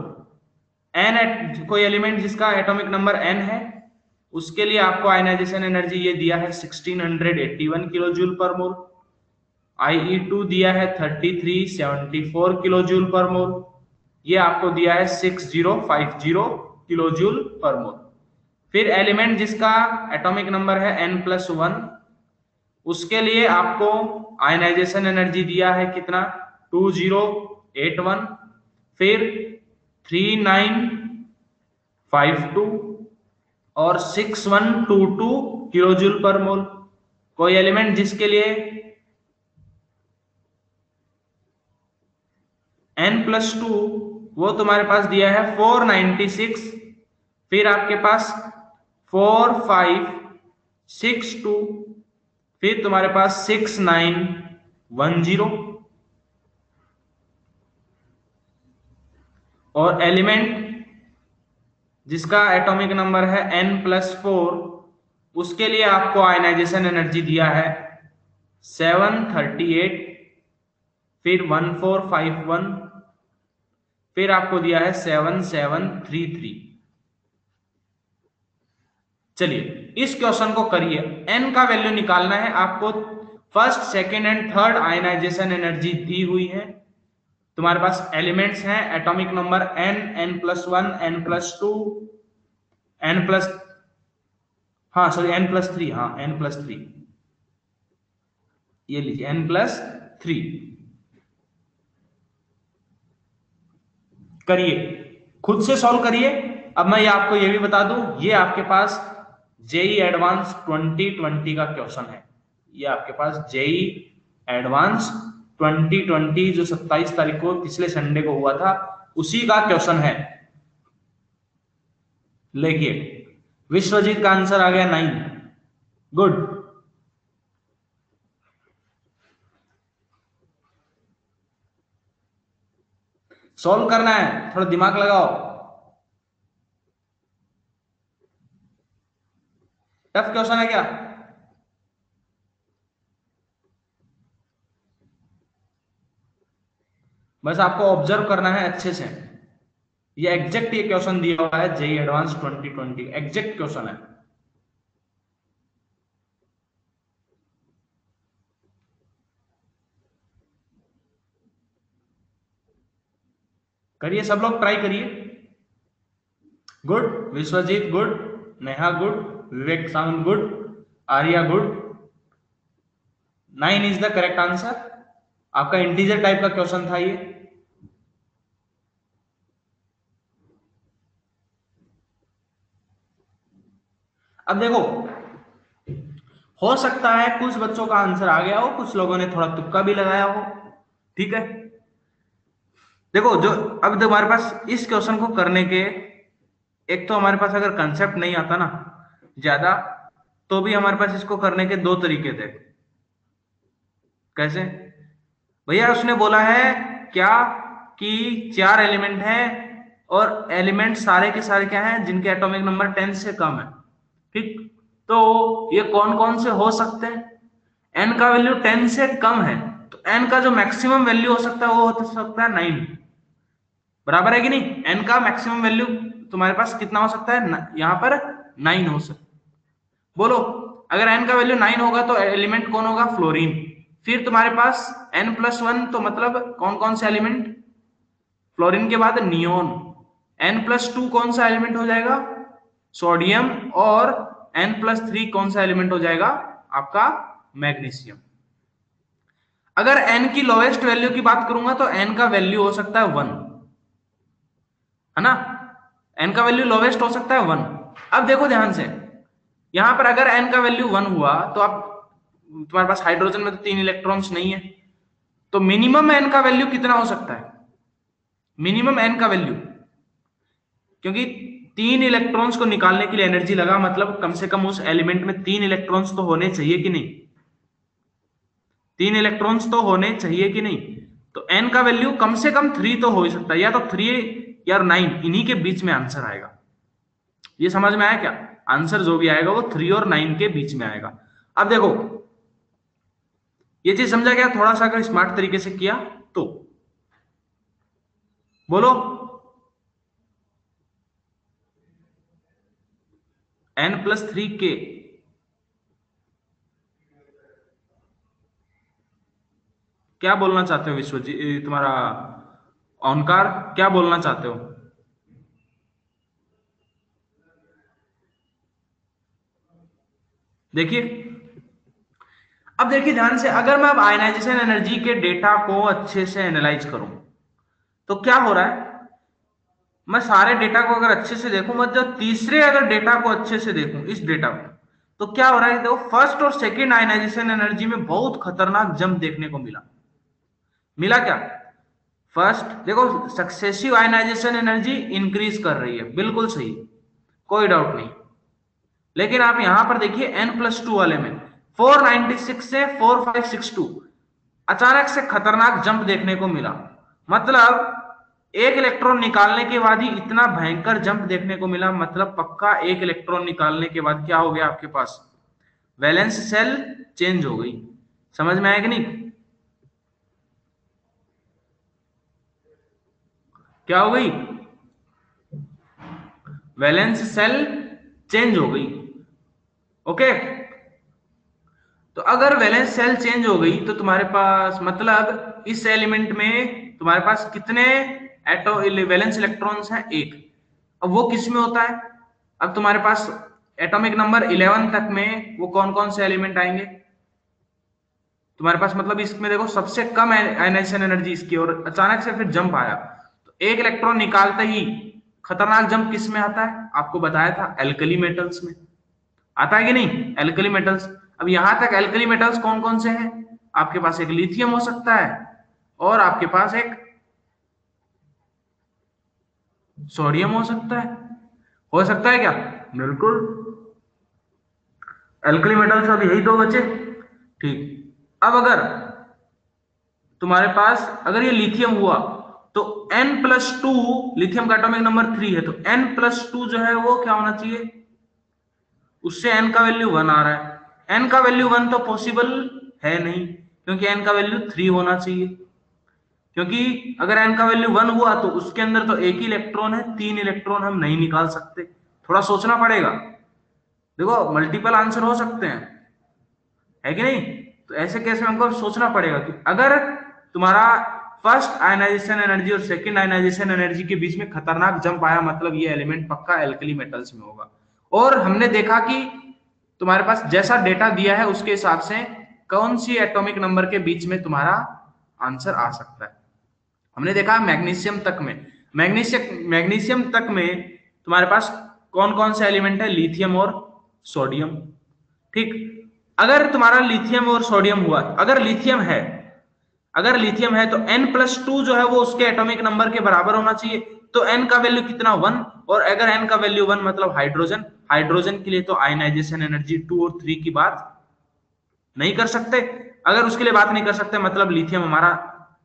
An कोई एलिमेंट जिसका एटॉमिक नंबर n है, उसके लिए आपको आयनाइजेशन एनर्जी ये दिया है 1681 किलोजूल पर मोल, IE2 दिया है 3374 किलोजूल पर मोल, ये आपको दिया है 6050 किलोजूल पर मोल। फिर एलिमेंट जिसका एटॉमिक नंबर है n+1, उसके लिए आपको आयनाइजेशन एनर्जी दिया है कितना, 2081, फिर 3952 और 6122 किलोजूल पर मोल। कोई एलिमेंट जिसके लिए n+2, वो तुम्हारे पास दिया है 496, फिर आपके पास 4562, फिर तुम्हारे पास 6910, और एलिमेंट जिसका एटॉमिक नंबर है n+4, उसके लिए आपको आयनाइजेशन एनर्जी दिया है 738, फिर 1451, फिर आपको दिया है 7733। चलिए इस क्वेश्चन को करिए। n का वैल्यू निकालना है आपको। First, second and third ionization energy दी हुई है। तुम्हारे पास एलिमेंट्स हैं, atomic number n, n+1, n+2, n+3, हाँ n+3, ये लीजिए n+3। करिए, खुद से सॉल्व करिए। अब मैं ये आपको ये भी बता दूं, ये आपके पास जेई एडवांस 2020 का क्वेश्चन है। ये आपके पास जेई एडवांस 2020 जो 27 तारीख को पिछले संडे को हुआ था, उसी का क्वेश्चन है। देखिए, विश्वजीत का आंसर आ गया 9। गुड। सॉल्व करना है, थोड़ा दिमाग लगाओ। टफ क्वेश्चन है क्या? बस आपको ऑब्जर्व करना है अच्छे से। ये एग्जैक्ट ये क्वेश्चन दिया हुआ है जेई एडवांस 2020, एग्जैक्ट क्वेश्चन है। करिए, सब लोग ट्राई करिए। Good, Vishwajit good, Neha good, Vivek sound good, Aarya good. 9 is the correct answer. आपका इंटीजर टाइप का क्वेश्चन था ये। अब देखो, हो सकता है कुछ बच्चों का आंसर आ गया हो, कुछ लोगों ने थोड़ा तुक्का भी लगाया हो। ठीक है, देखो जो अब तुम्हारे पास इस क्वेश्चन को करने के, एक तो हमारे पास अगर कंसेप्ट नहीं आता ना ज्यादा, तो भी हमारे पास इसको करने के दो तरीके थे। कैसे? भैया उसने बोला है क्या कि 4 एलिमेंट हैं, और एलिमेंट सारे के सारे क्या हैं जिनके एटॉमिक नंबर 10 से कम है। ठीक, तो ये कौन कौन से हो सकते हैं? n का वैल्यू 10 से कम है, तो n का जो मैक्सिमम वैल्यू हो सकता है वो हो सकता है 9। बराबर है कि नहीं? n का मैक्सिमम वैल्यू तुम्हारे पास कितना हो सकता है? यहां पर 9 हो सकता है। बोलो, अगर n का वैल्यू 9 होगा तो एलिमेंट कौन होगा? फ्लोरीन। फिर तुम्हारे पास n+1, तो मतलब कौन कौन से एलिमेंट? फ्लोरीन के बाद नियोन। n+2 कौन सा एलिमेंट हो जाएगा? सोडियम। और n+3 कौन सा एलिमेंट हो जाएगा? आपका मैग्नीशियम। अगर n की लोएस्ट वैल्यू की बात करूंगा तो n का वैल्यू हो सकता है 1, है ना? n का वैल्यू लोवेस्ट हो सकता है 1। अब देखो ध्यान से, यहां पर अगर n का वैल्यू 1 हुआ तो आप, तुम्हारे पास हाइड्रोजन में तो 3 इलेक्ट्रॉन्स नहीं है, तो मिनिमम n का वैल्यू कितना हो सकता है? मिनिमम n का वैल्यू, क्योंकि 3 इलेक्ट्रॉन्स को निकालने के लिए एनर्जी लगा, मतलब कम से कम उस एलिमेंट में 3 इलेक्ट्रॉन्स तो होने चाहिए कि नहीं? 3 इलेक्ट्रॉन्स तो होने चाहिए कि नहीं? तो n का वैल्यू कम से कम 3 तो हो ही सकता है, या तो 3 या 9, इन्हीं के बीच में आंसर आएगा। ये समझ में आया क्या? आंसर जो भी आएगा वो 3 और 9 के बीच में आएगा। अब देखो, ये चीज समझा गया? थोड़ा सा अगर स्मार्ट तरीके से किया तो बोलो। n+3 के क्या बोलना चाहते हो? विश्वजीत, तुम्हारा ओंकार, क्या बोलना चाहते हो? देखिए, अब देखिए ध्यान से, अगर मैं अब आयनाइजेशन एनर्जी के डेटा को अच्छे से एनालाइज करूं तो क्या हो रहा है, मैं सारे डेटा को अगर अच्छे से देखूं, मतलब तीसरे अगर डेटा को अच्छे से देखूं, इस डेटा को, तो क्या हो रहा है, देखो फर्स्ट और सेकंड आयनाइजेशन एनर्जी में बहुत खतरनाक जंप देखने को मिला क्या? फर्स्ट देखो सक्सेसिव आयनाइजेशन एनर्जी इंक्रीज कर रही है, बिल्कुल सही, कोई डाउट नहीं। लेकिन आप यहां पर देखिए n+2 वाले में 496 से 4562 अचानक से खतरनाक जंप देखने को मिला। मतलब एक इलेक्ट्रॉन निकालने के बाद ही इतना भयंकर जंप देखने को मिला, मतलब पक्का एक इलेक्ट्रॉन निकालने के बाद क्या हो गया आपके पास, वैलेंस सेल चेंज हो गई। समझ में आया कि नहीं? क्या हो गई? वैलेंस सेल चेंज हो गई। ओके, तो अगर वैलेंस सेल चेंज हो गई तो तुम्हारे पास मतलब इस एलिमेंट में तुम्हारे पास कितने वैलेंस इलेक्ट्रॉन्स हैं? एक। अब वो किस में होता है? अब तुम्हारे पास एटॉमिक नंबर 11 तक में वो कौन कौन से एलिमेंट आएंगे तुम्हारे पास? मतलब इसमें देखो सबसे कम आयनाइजेशन एनर्जी इसकी, और अचानक से फिर जंप आया, तो एक इलेक्ट्रॉन निकालते ही खतरनाक जंप किस में आता है? आपको बताया था एल्कली मेटल्स में आता है कि नहीं? Alkali metals. अब यहां तक एल्कली मेटल्स कौन कौन से हैं? आपके पास एक लिथियम हो सकता है और आपके पास एक सोडियम हो सकता है क्या? बिल्कुल, एल्कली मेटल्स अब यही दो बचे। ठीक, अब अगर तुम्हारे पास अगर ये लिथियम हुआ तो n+2, लिथियम का एटॉमिक नंबर 3 है, तो n+2 जो है वो क्या होना चाहिए? उससे n का वैल्यू 1 आ रहा है। n का वैल्यू 1 तो पॉसिबल है नहीं, क्योंकि n का वैल्यू 3 होना चाहिए। क्योंकि अगर n का वैल्यू 1 हुआ तो उसके अंदर तो एक ही इलेक्ट्रॉन है, 3 इलेक्ट्रॉन हम नहीं निकाल सकते, थोड़ा सोचना पड़ेगा। देखो मल्टीपल आंसर हो सकते हैं, है कि नहीं? तो ऐसे केस में हमको सोचना पड़ेगा कि अगर तुम्हारा फर्स्ट आयनाइजेशन एनर्जी और सेकंड आयनाइजेशन एनर्जी के बीच में खतरनाक जंप आया, मतलब ये एलिमेंट पक्का एल्कली मेटल्स में होगा। और हमने देखा कि तुम्हारे पास जैसा डेटा दिया है उसके हिसाब से कौन सी एटॉमिक नंबर के बीच में तुम्हारा आंसर आ सकता है। हमने देखा मैग्नीशियम तक में, मैग्नीशियम तक में तुम्हारे पास कौन कौन से एलिमेंट है? लिथियम और सोडियम। ठीक, अगर तुम्हारा लिथियम और सोडियम हुआ, अगर लिथियम है तो n+2 जो है वो उसके एटॉमिक नंबर के बराबर होना चाहिए, तो n का वैल्यू कितना? 1। और अगर n का वैल्यू 1 मतलब हाइड्रोजन के लिए तो आयनाइजेशन एनर्जी 2 और 3 की बात नहीं कर सकते। अगर उसके लिए बात नहीं कर सकते मतलब लिथियम हमारा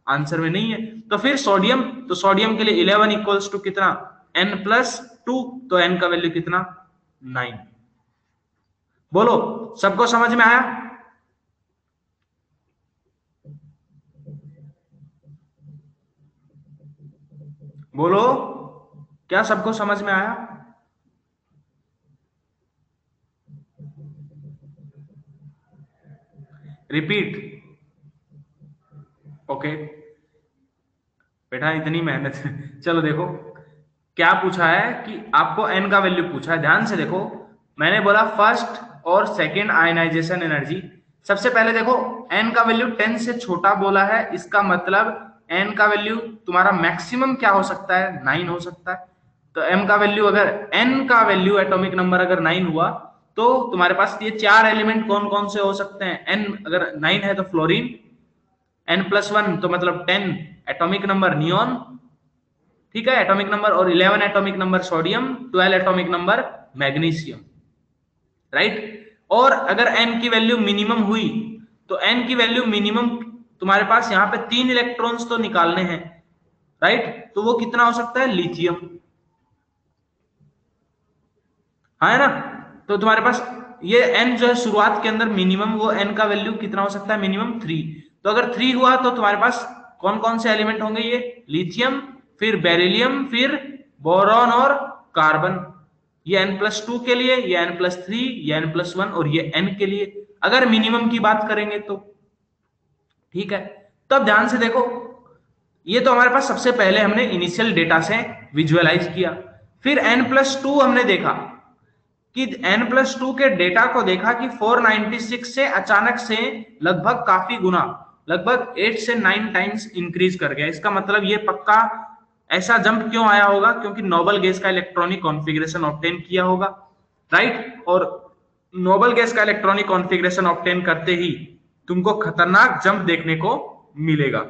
आंसर में नहीं है। तो फिर सोडियम, तो सोडियम के लिए 11 इक्वल्स टू कितना? n+2, तो n का वैल्यू कितना? 9। बोलो, सबको समझ में आया? बोलो, क्या सबको समझ में आया? रिपीट। ओके बेटा, इतनी मेहनत चलो देखो क्या पूछा है कि आपको n का वैल्यू पूछा है। ध्यान से देखो, मैंने बोला फर्स्ट और सेकंड आयनाइजेशन एनर्जी। सबसे पहले देखो n का वैल्यू 10 से छोटा बोला है, इसका मतलब n का वैल्यू तुम्हारा मैक्सिमम क्या हो सकता है? 9 हो सकता है। तो m का वैल्यू, अगर n का वैल्यू एटॉमिक नंबर अगर 9 हुआ तो तुम्हारे पास ये चार एलिमेंट कौन कौन से हो सकते हैं? n अगर 9 है तो फ्लोरीन, n+1 तो मतलब 10 एटॉमिक नंबर नियॉन, ठीक है एटॉमिक नंबर, और 11 atomic number sodium, 12 atomic number magnesium, right. और अगर n की वैल्यू मिनिमम हुई तो n की वैल्यू मिनिमम तुम्हारे पास यहाँ पे 3 इलेक्ट्रॉन्स तो निकालने हैं, राइट। तो वो कितना हो सकता है? लिथियम, हाँ है ना। तो तुम्हारे पास ये n जो है शुरुआत के अंदर मिनिमम, वो n का वैल्यू कितना हो सकता है? मिनिमम 3। तो अगर 3 हुआ तो तुम्हारे पास कौन कौन से एलिमेंट होंगे? ये लिथियम, फिर बेरिलियम, फिर बोरॉन और कार्बन। ये n+2 के लिए, ये n+3, ये n+1 और ये n के लिए अगर मिनिमम की बात करेंगे तो, ठीक है। तब ध्यान से देखो, ये तो हमारे पास सबसे पहले हमने इनिशियल डेटा से विजुअलाइज किया। फिर n+2 हमने देखा कि n+2 के डेटा को देखा कि 496 से अचानक से लगभग काफी गुना, लगभग 8 से 9 टाइम्स इंक्रीज कर गया। इसका मतलब ये पक्का ऐसा जंप क्यों आया होगा? क्योंकि नोबल गैस का इलेक्ट्रॉनिक कॉन्फ़िगरेशन ऑब्टेन किया होगा, राइट। और नोबल गैस का इलेक्ट्रॉनिक कॉन्फ़िगरेशन ऑब्टेन करते ही तुमको खतरनाक जंप देखने को मिलेगा,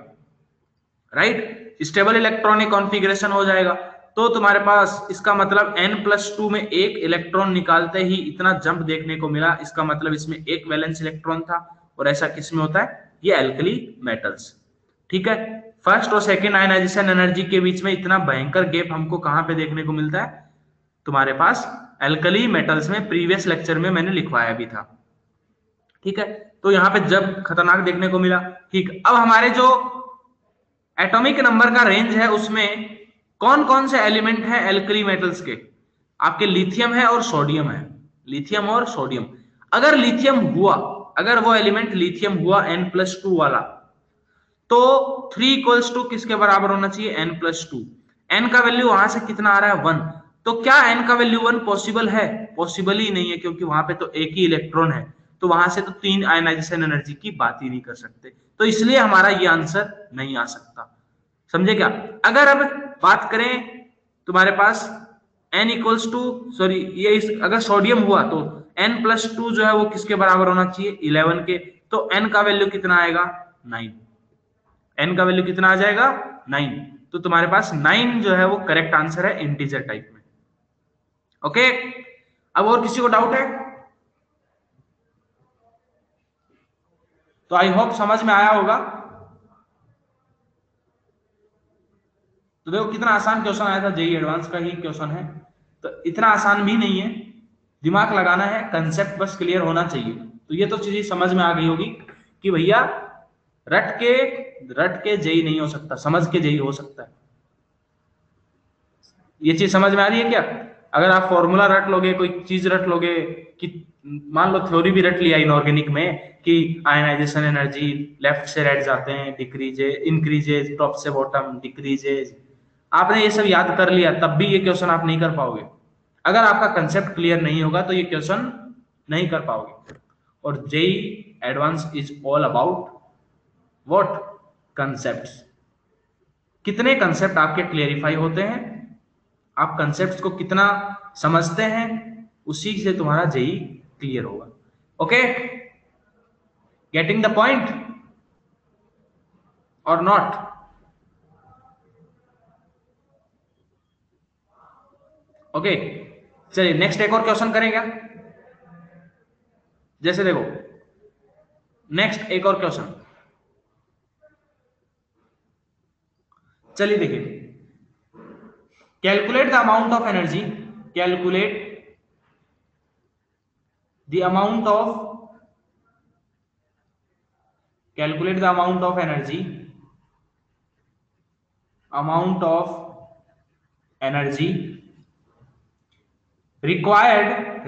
राइट। स्टेबल इलेक्ट्रॉनिक कॉन्फ़िगरेशन हो जाएगा, तो तुम्हारे पास इसका मतलब n+2 में एक इलेक्ट्रॉन निकालते ही इतना जंप देखने को मिला, इसका मतलब इसमें एक वैलेंस इलेक्ट्रॉन था। और ऐसा किसमें होता है? ये एल्कली मेटल्स, ठीक है। फर्स्ट और सेकंड आयनाइजेशन एनर्जी के बीच में इतना भयंकर गैप हमको कहां पे देखने को मिलता है? तुम्हारे पास एल्कली मेटल्स में। प्रीवियस लेक्चर में मैंने लिखवाया भी था, ठीक है। तो यहाँ पे जब खतरनाक देखने को मिला, ठीक। अब हमारे जो एटॉमिक नंबर का रेंज है उसमें कौन कौन से एलिमेंट हैं एल्कली मेटल्स के? आपके लिथियम है और सोडियम है, लिथियम और सोडियम। अगर लिथियम हुआ, अगर वो एलिमेंट लिथियम हुआ n+2 वाला, तो 3 इक्वल्स टू किसके बराबर होना चाहिए? n+2। n का वैल्यू वहां से कितना आ रहा है? 1। तो क्या n का वैल्यू 1 पॉसिबल है? पॉसिबल ही नहीं है, क्योंकि वहां पे तो एक ही इलेक्ट्रॉन है, तो वहां से तो 3 आयनाइजेशन एनर्जी की बात ही नहीं कर सकते, तो इसलिए हमारा ये आंसर नहीं आ सकता। समझे क्या? अगर अब बात करें तुम्हारे पास n इक्वल्स टू, सॉरी ये अगर सोडियम हुआ तो n+2 जो है वो किसके बराबर होना चाहिए? 11 के। तो n का वैल्यू कितना आएगा? 9। n का वैल्यू कितना आ जाएगा? 9। तो तुम्हारे पास 9 जो है वो करेक्ट आंसर है इंटीजर टाइप में। ओके, अब और किसी को डाउट है? तो आई होप समझ में आया होगा। तो देखो कितना आसान क्वेश्चन आया था, जेई एडवांस का ही क्वेश्चन है, तो इतना आसान भी नहीं है, दिमाग लगाना है, कंसेप्ट बस क्लियर होना चाहिए। तो ये तो चीज समझ में आ गई होगी कि भैया रट के जेई नहीं हो सकता, समझ के जेई हो सकता है। ये चीज समझ में आ रही है क्या? अगर आप फॉर्मूला रट लोगे, कोई चीज रट लोगे, कि मान लो थ्योरी भी रट लिया इनऑर्गेनिक में कि आयनाइजेशन एनर्जी लेफ्ट से राइट जाते हैं, डिक्रीजेज इंक्रीजेज, टॉप से बॉटम डिक्रीजेज, आपने ये सब याद कर लिया, तब भी ये क्वेश्चन आप नहीं कर पाओगे। अगर आपका कंसेप्ट क्लियर नहीं होगा तो ये क्वेश्चन नहीं कर पाओगे। और JEE advance is all about what? Concepts. कितने कंसेप्ट आपके क्लियरिफाई होते हैं, आप कंसेप्ट को कितना समझते हैं, उसी से तुम्हारा जेई क्लियर होगा। ओके, गेटिंग द पॉइंट और नॉट? ओके, चलिए नेक्स्ट एक और क्वेश्चन करेंगे। जैसे देखो, नेक्स्ट एक और क्वेश्चन, चलिए देखिए, calculate the amount of energy, calculate the amount of, calculate the amount of energy, amount of energy required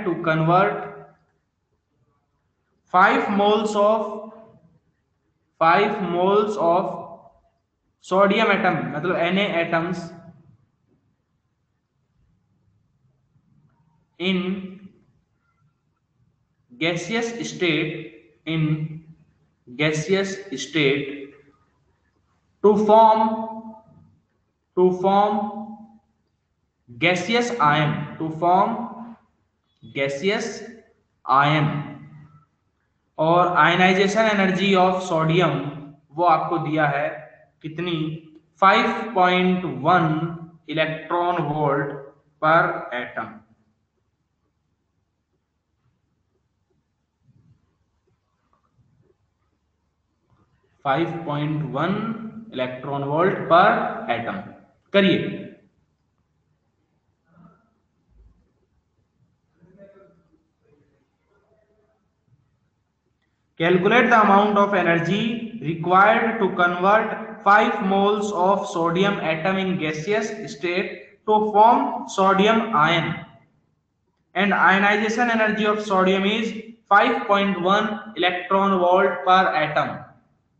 to convert 5 moles of sodium atom, मतलब Na atoms in gaseous state to form gaseous ion, और ionization energy of sodium वो आपको दिया है कितनी? 5.1 electron volt पर atom. 5.1 electron volt पर atom. करिए, calculate the amount of energy required to convert 5 moles of sodium atom in gaseous state to form sodium ion, and ionization energy of sodium is 5.1 electron volt पर atom.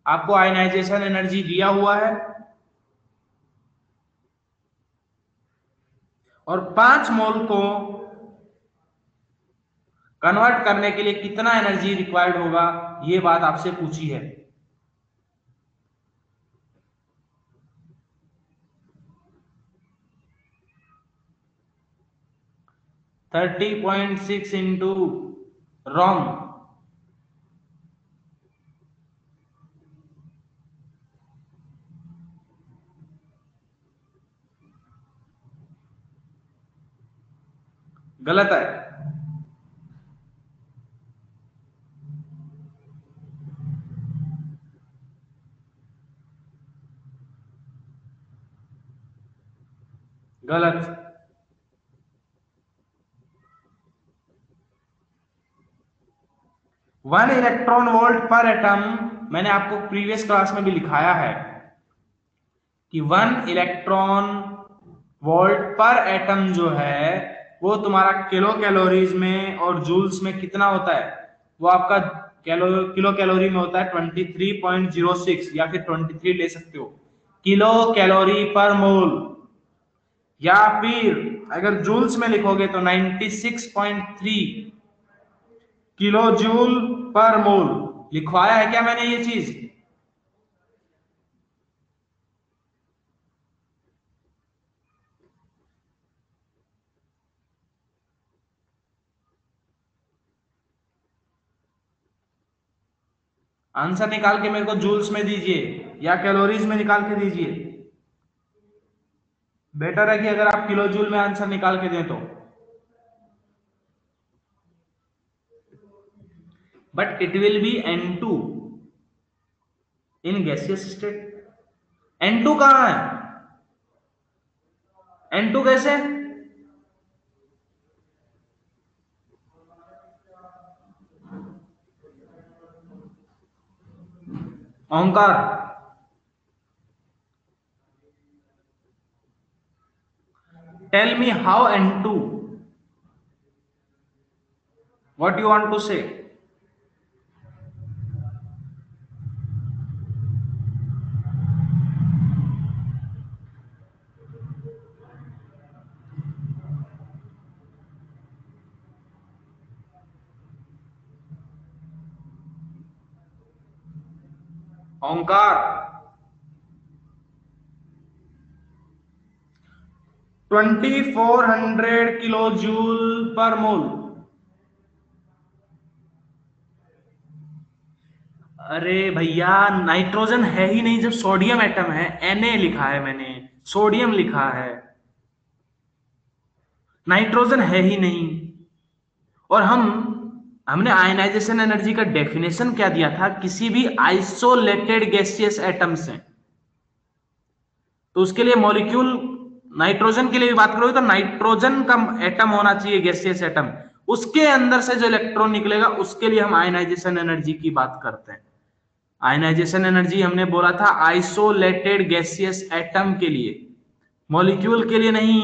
आपको ionization energy दिया हुआ है और 5 मोल को convert करने के लिए कितना एनर्जी रिक्वायर्ड होगा, ये बात आपसे पूछी है। 30.6 इंटू रॉन्ग, गलत है। गलत। 1 इलेक्ट्रॉन वोल्ट पर एटम, मैंने आपको प्रीवियस क्लास में भी लिखाया है कि 1 इलेक्ट्रॉन वोल्ट पर एटम जो है वो तुम्हारा किलो कैलोरीज में और जूल्स में कितना होता है, वो आपका किलो कैलोरी में होता है 23.06 या फिर 23 ले सकते हो, किलो कैलोरी पर मोल। या फिर अगर जूल्स में लिखोगे तो 96.3 किलो जूल पर मोल। लिखवाया है क्या मैंने ये चीज? आंसर निकाल के मेरे को जूल्स में दीजिए या कैलोरीज में निकाल के दीजिए। बेटर है कि अगर आप किलो जूल में आंसर निकाल के दें तो। But it will be N2 in gaseous state. N2 कहां है? N2 कैसे? Omkar, tell me how N2, what you want to say? Omkar, 2400 kilo joule per mole. अरे भैया, नाइट्रोजन है ही नहीं जब सोडियम एटम है। Na लिखा है मैंने, सोडियम लिखा है, नाइट्रोजन है ही नहीं। और हमने आयनाइजेशन एनर्जी का डेफिनेशन क्या दिया था? किसी भी आइसोलेटेड गैसियस एटम से। तो उसके लिए मॉलिक्यूल, नाइट्रोजन के लिए भी बात करोगे तो नाइट्रोजन का एटम होना चाहिए, गैसियस एटम। उसके अंदर से जो इलेक्ट्रॉन निकलेगा उसके लिए हम आयनाइजेशन एनर्जी की बात करते हैं। आयनाइजेशन एनर्जी हमने बोला था आइसोलेटेड गैसियस एटम के लिए, मॉलिक्यूल के लिए नहीं।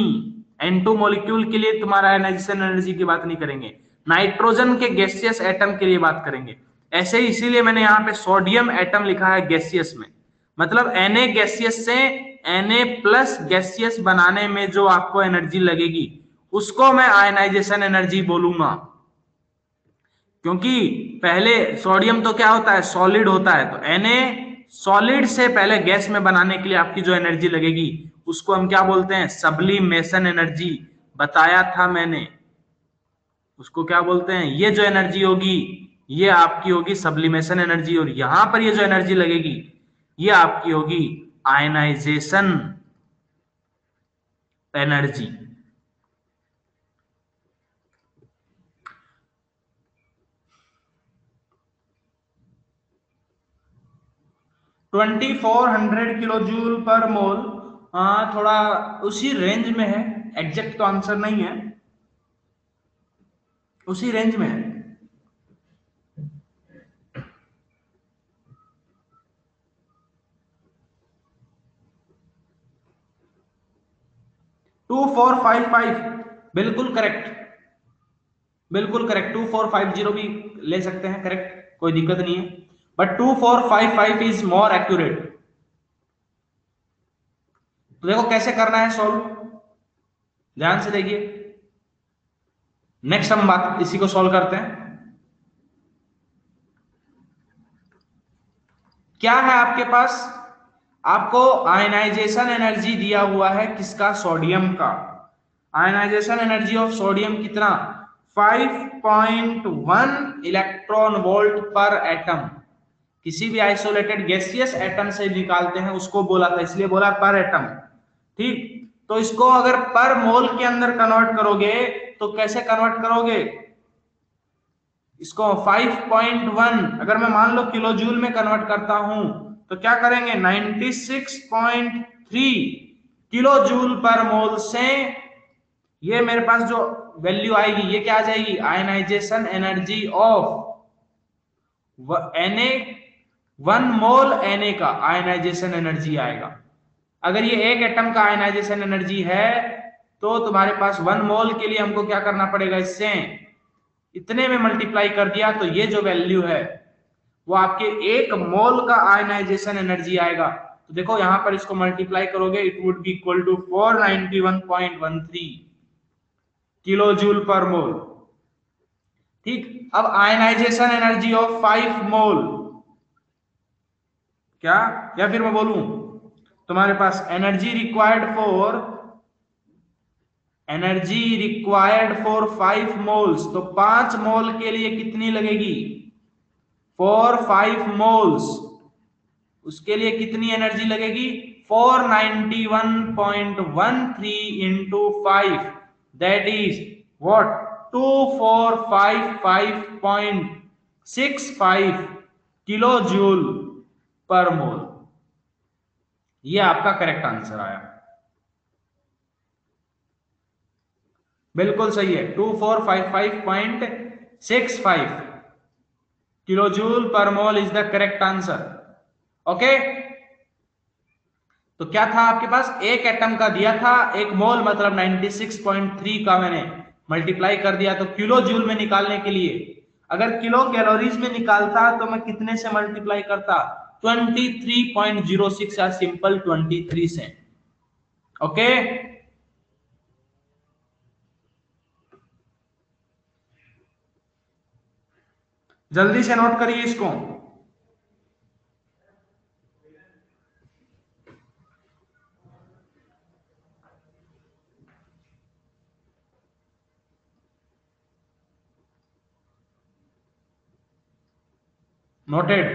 N2 मॉलिक्यूल के लिए तुम्हारा आयनाइजेशन एनर्जी की बात नहीं करेंगे, नाइट्रोजन के गैसियस एटम के लिए बात करेंगे। ऐसे ही इसीलिए मैंने यहाँ पे सोडियम एटम लिखा है गैसियस में, मतलब Na गैसियस से Na प्लस गैसियस बनाने में जो आपको एनर्जी लगेगी उसको मैं आयनाइजेशन एनर्जी बोलूंगा। क्योंकि पहले सोडियम तो क्या होता है, सॉलिड होता है, तो Na सॉलिड से पहले गैस में बनाने के लिए आपकी जो एनर्जी लगेगी उसको हम क्या बोलते हैं? Sublimation energy. बताया था मैंने, उसको क्या बोलते हैं? ये जो एनर्जी होगी ये आपकी होगी सब्लिमेशन एनर्जी, और यहां पर ये जो एनर्जी लगेगी ये आपकी होगी ionization energy. $2400 kilo joule per मोल, थोड़ा उसी रेंज में है, एग्जैक्ट तो आंसर नहीं है, उसी रेंज में है। टू फोर फाइव फाइव, बिल्कुल करेक्ट, बिल्कुल करेक्ट। 2450 भी ले सकते हैं, करेक्ट, कोई दिक्कत नहीं है, बट 2455 इज मोर एक्यूरेट। तो देखो कैसे करना है सॉल्व, ध्यान से देखिए। नेक्स्ट हम बात इसी को सॉल्व करते हैं। क्या है आपके पास? आपको आयनाइजेशन एनर्जी दिया हुआ है किसका? सोडियम का। आयनाइजेशन एनर्जी ऑफ सोडियम कितना, 5.1 इलेक्ट्रॉन वोल्ट पर एटम। किसी भी आइसोलेटेड गैसियस एटम से निकालते हैं उसको बोला था, इसलिए बोला पर एटम। ठीक, तो इसको अगर पर मोल के अंदर कन्वर्ट करोगे तो कैसे कन्वर्ट करोगे इसको, 5.1 अगर मैं मान लो किलो जूल में कन्वर्ट करता हूं तो क्या करेंगे, 96.3 किलो जूल पर मोल से ये मेरे पास जो वैल्यू आएगी ये क्या आ जाएगी, ionization energy of Na, 1 mole Na का आयनाइजेशन एनर्जी आएगा। अगर ये एक एटम का आयनाइजेशन एनर्जी है तो तुम्हारे पास 1 मोल के लिए हमको क्या करना पड़ेगा, इससे इतने में मल्टीप्लाई कर दिया तो ये जो वैल्यू है वो आपके 1 मोल का आयनाइजेशन एनर्जी आएगा। तो देखो यहां पर इसको मल्टीप्लाई करोगे, it would be equal to 491.13 kilo joule per mole. ठीक, अब आयनाइजेशन एनर्जी ऑफ 5 मोल क्या, या फिर मैं बोलूं तुम्हारे पास एनर्जी रिक्वायर्ड फॉर 5 मोल्स, तो 5 मोल के लिए कितनी लगेगी, 5 मोल्स, उसके लिए कितनी एनर्जी लगेगी, 491.13 into 5, that is what, 2455.65 kilo joule per mole. ये आपका करेक्ट आंसर आया, बिल्कुल सही है, 2455.65 kilo joule per mole is the correct answer. Okay, तो क्या था आपके पास, एक एटम का दिया था, एक मोल मतलब 96.3 का मैंने मल्टीप्लाई कर दिया, तो किलो जूल में निकालने के लिए अगर किलो कैलोरीज में निकालता तो मैं कितने से मल्टीप्लाई करता, 23.06 या सिंपल 23 से। ओके, जल्दी से नोट करिए इसको। नोटेड,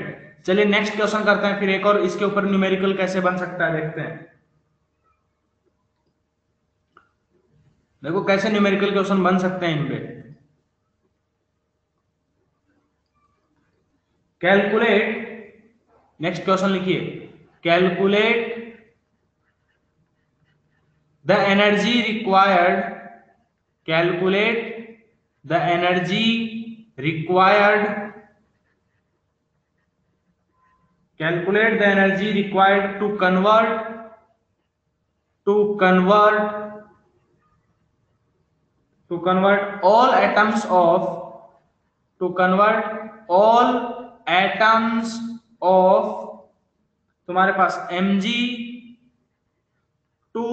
चलिए नेक्स्ट क्वेश्चन करते हैं, फिर एक और इसके ऊपर न्यूमेरिकल कैसे बन सकता है देखते हैं। देखो कैसे न्यूमेरिकल क्वेश्चन बन सकते हैं इन पे। कैलकुलेट, नेक्स्ट क्वेश्चन लिखिए, calculate the energy required, calculate the energy required, calculate the energy required to convert all atoms of, to convert all atoms of तुम्हारे पास mg to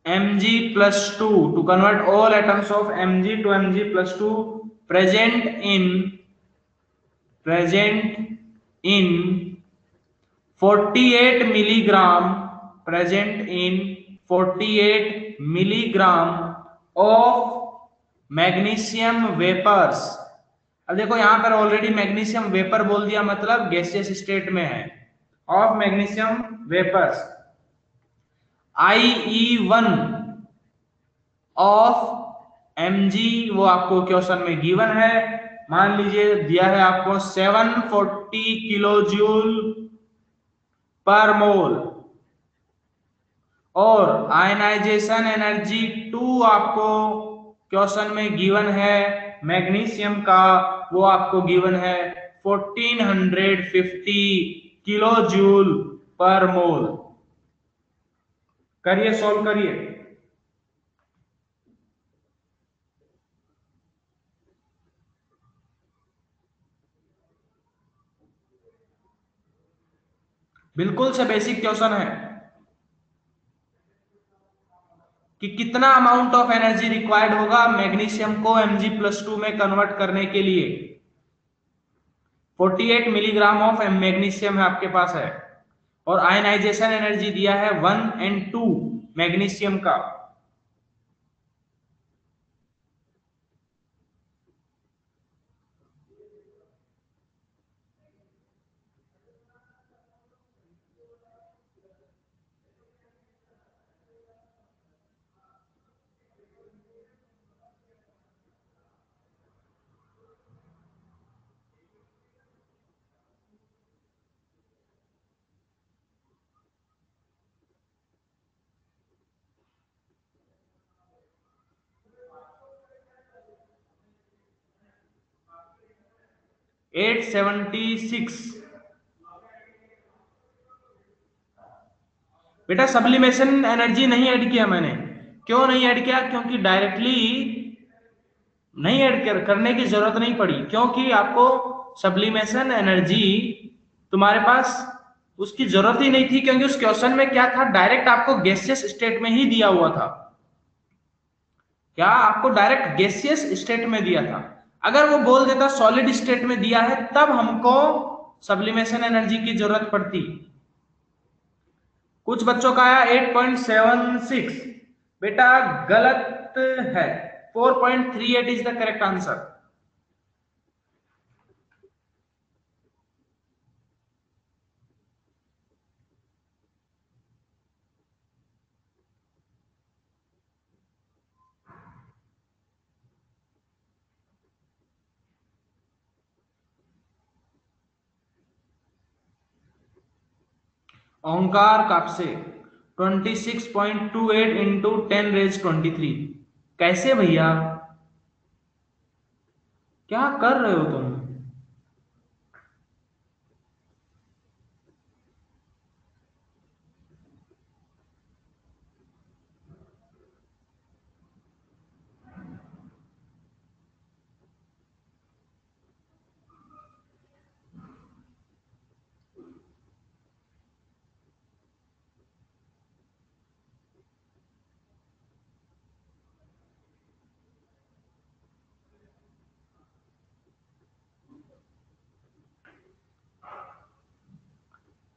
mg plus 2, to convert all atoms of mg to mg plus 2 present in 48 milligram, present in 48 milligram of magnesium vapours. अब देखो यहां पर already magnesium vapour बोल दिया, मतलब gaseous state में है, of magnesium vapours, IE1 of mg, वो आपको क्वेश्चन में गिवन है, मान लीजिए दिया है आपको 740 किलो जूल पर मोल, और आयनाइजेशन एनर्जी 2 आपको क्वेश्चन में गिवन है मैग्नीशियम का, वो आपको गिवन है 1450 किलो जूल पर मोल। करिए, सॉल्व करिए। बिल्कुल से बेसिक क्वेश्चन है कि कितना अमाउंट ऑफ एनर्जी रिक्वायर्ड होगा मैग्नीशियम को Mg+2 में कन्वर्ट करने के लिए। 48 मिलीग्राम ऑफ मैग्नीशियम है आपके पास है, और आयनाइजेशन एनर्जी दिया है 1 और 2 मैग्नीशियम का। 876। बेटा सब्लिमेशन एनर्जी नहीं ऐड किया मैंने। क्यों नहीं ऐड किया? क्योंकि डायरेक्टली नहीं ऐड करने की जरूरत नहीं पड़ी, क्योंकि आपको सब्लिमेशन एनर्जी तुम्हारे पास उसकी जरूरत ही नहीं थी, क्योंकि उस क्वेश्चन में क्या था, डायरेक्ट आपको गैसियस स्टेट में ही दिया हुआ था। क्या आपको डायरेक्ट गैसियस स्टेट में दिया था? अगर वो बोल देता सॉलिड स्टेट में दिया है, तब हमको सब्लिमेशन एनर्जी की जरूरत पड़ती। कुछ बच्चों का आया 8.76। बेटा गलत है, 4.38 is the correct answer. Omkar Kapse 26.28 into 10⁻23। कैसे भैया, क्या कर रहे हो तुम?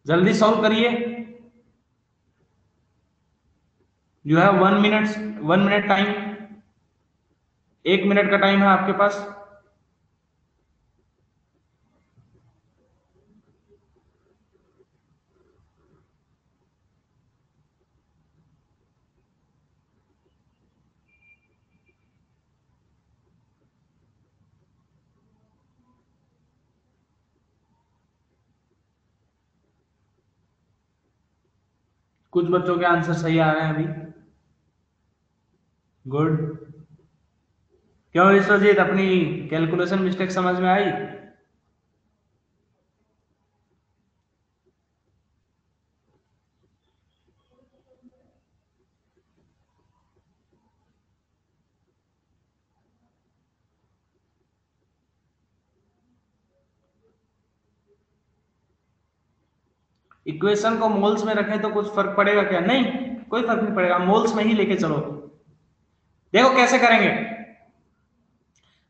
जल्दी सॉल्व करिए। You have 1 minute, 1 minute time. 1 minute का टाइम है आपके पास। कुछ बच्चों के आंसर सही आ रहे हैं अभी। गुड। क्यों विश्वजीत, अपनी कैलकुलेशन मिस्टेक समझ में आई? इक्वेशन को मोल्स में रखें तो कुछ फर्क पड़ेगा क्या? नहीं, कोई फर्क नहीं पड़ेगा, मोल्स में ही लेके चलो। देखो कैसे करेंगे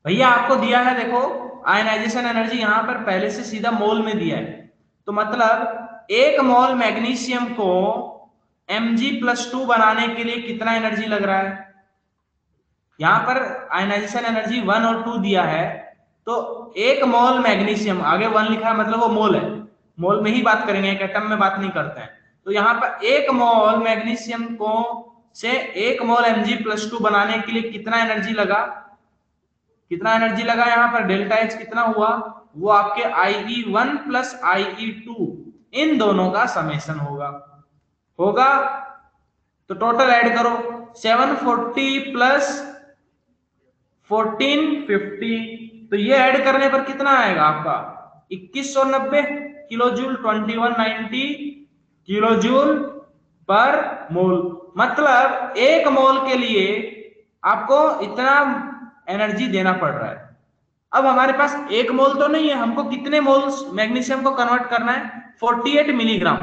भैया, आपको दिया है, देखो आयनाइजेशन एनर्जी यहां पर पहले से सीधा मोल में दिया है। तो मतलब 1 मोल मैग्नीशियम को Mg+2 बनाने के लिए कितना एनर्जी लग रहा है? यहां पर आयनाइजेशन एनर्जी 1 और 2 दिया है, तो 1 मोल मैग्नीशियम, आगे 1 लिखा है मतलब वो मोल है, मोल में ही बात करेंगे, एक एटम में बात नहीं करते हैं। तो यहाँ पर 1 मोल मैग्नीशियम को से 1 मोल Mg+2 बनाने के लिए कितना एनर्जी लगा? कितना एनर्जी लगा? यहाँ पर डेल्टा एच कितना हुआ? वो आपके IE1 प्लस IE2 इन दोनों का समेशन होगा। होगा तो टोटल ऐड करो, 740 प्लस 1450, तो ये ऐड करने पर कितना आएगा आपका? 2190 kilo joule, 2190 kilo joule per मोल। मतलब 1 मोल के लिए आपको इतना एनर्जी देना पड़ रहा है। अब हमारे पास 1 मोल तो नहीं है, हमको कितने मोल्स मैग्नीशियम को कन्वर्ट करना है? 48 मिलीग्राम।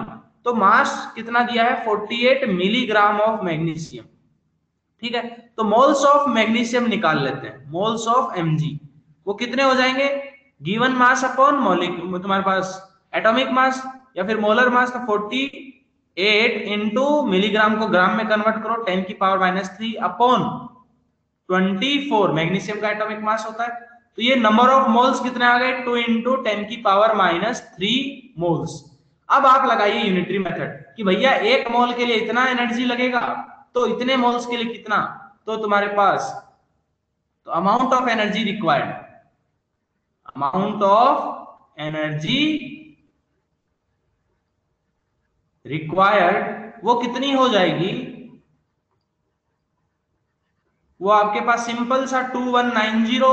तो मास कितना दिया है? 48 मिलीग्राम ऑफ मैग्नीशियम। ठीक है, तो मोल्स ऑफ मैग्नीशियम निकाल लेते हैं, मोल्स ऑफ Mg वो कितने हो जाएंगे? गिवन मास अपॉन मॉलिक्यूल, तुम्हारे पास एटॉमिक मास या फिर मोलर मास का 48 इंटू मिलीग्राम को ग्राम में कन्वर्ट करो, 10⁻³ अपॉन 24 मैग्नीशियम का एटॉमिक मास होता है। तो ये नंबर ऑफ मोल्स कितने आ गए? 2 इंटू 10⁻³ मोल्स। अब आप लगाइए यूनिटरी मेथड कि भैया 1 मोल के लिए इतना एनर्जी लगेगा, तो इतने मोल्स के लिए कितना? तो तुम्हारे पास तो amount of energy required, amount of energy required वो कितनी हो जाएगी? वो आपके पास सिंपल सा 2190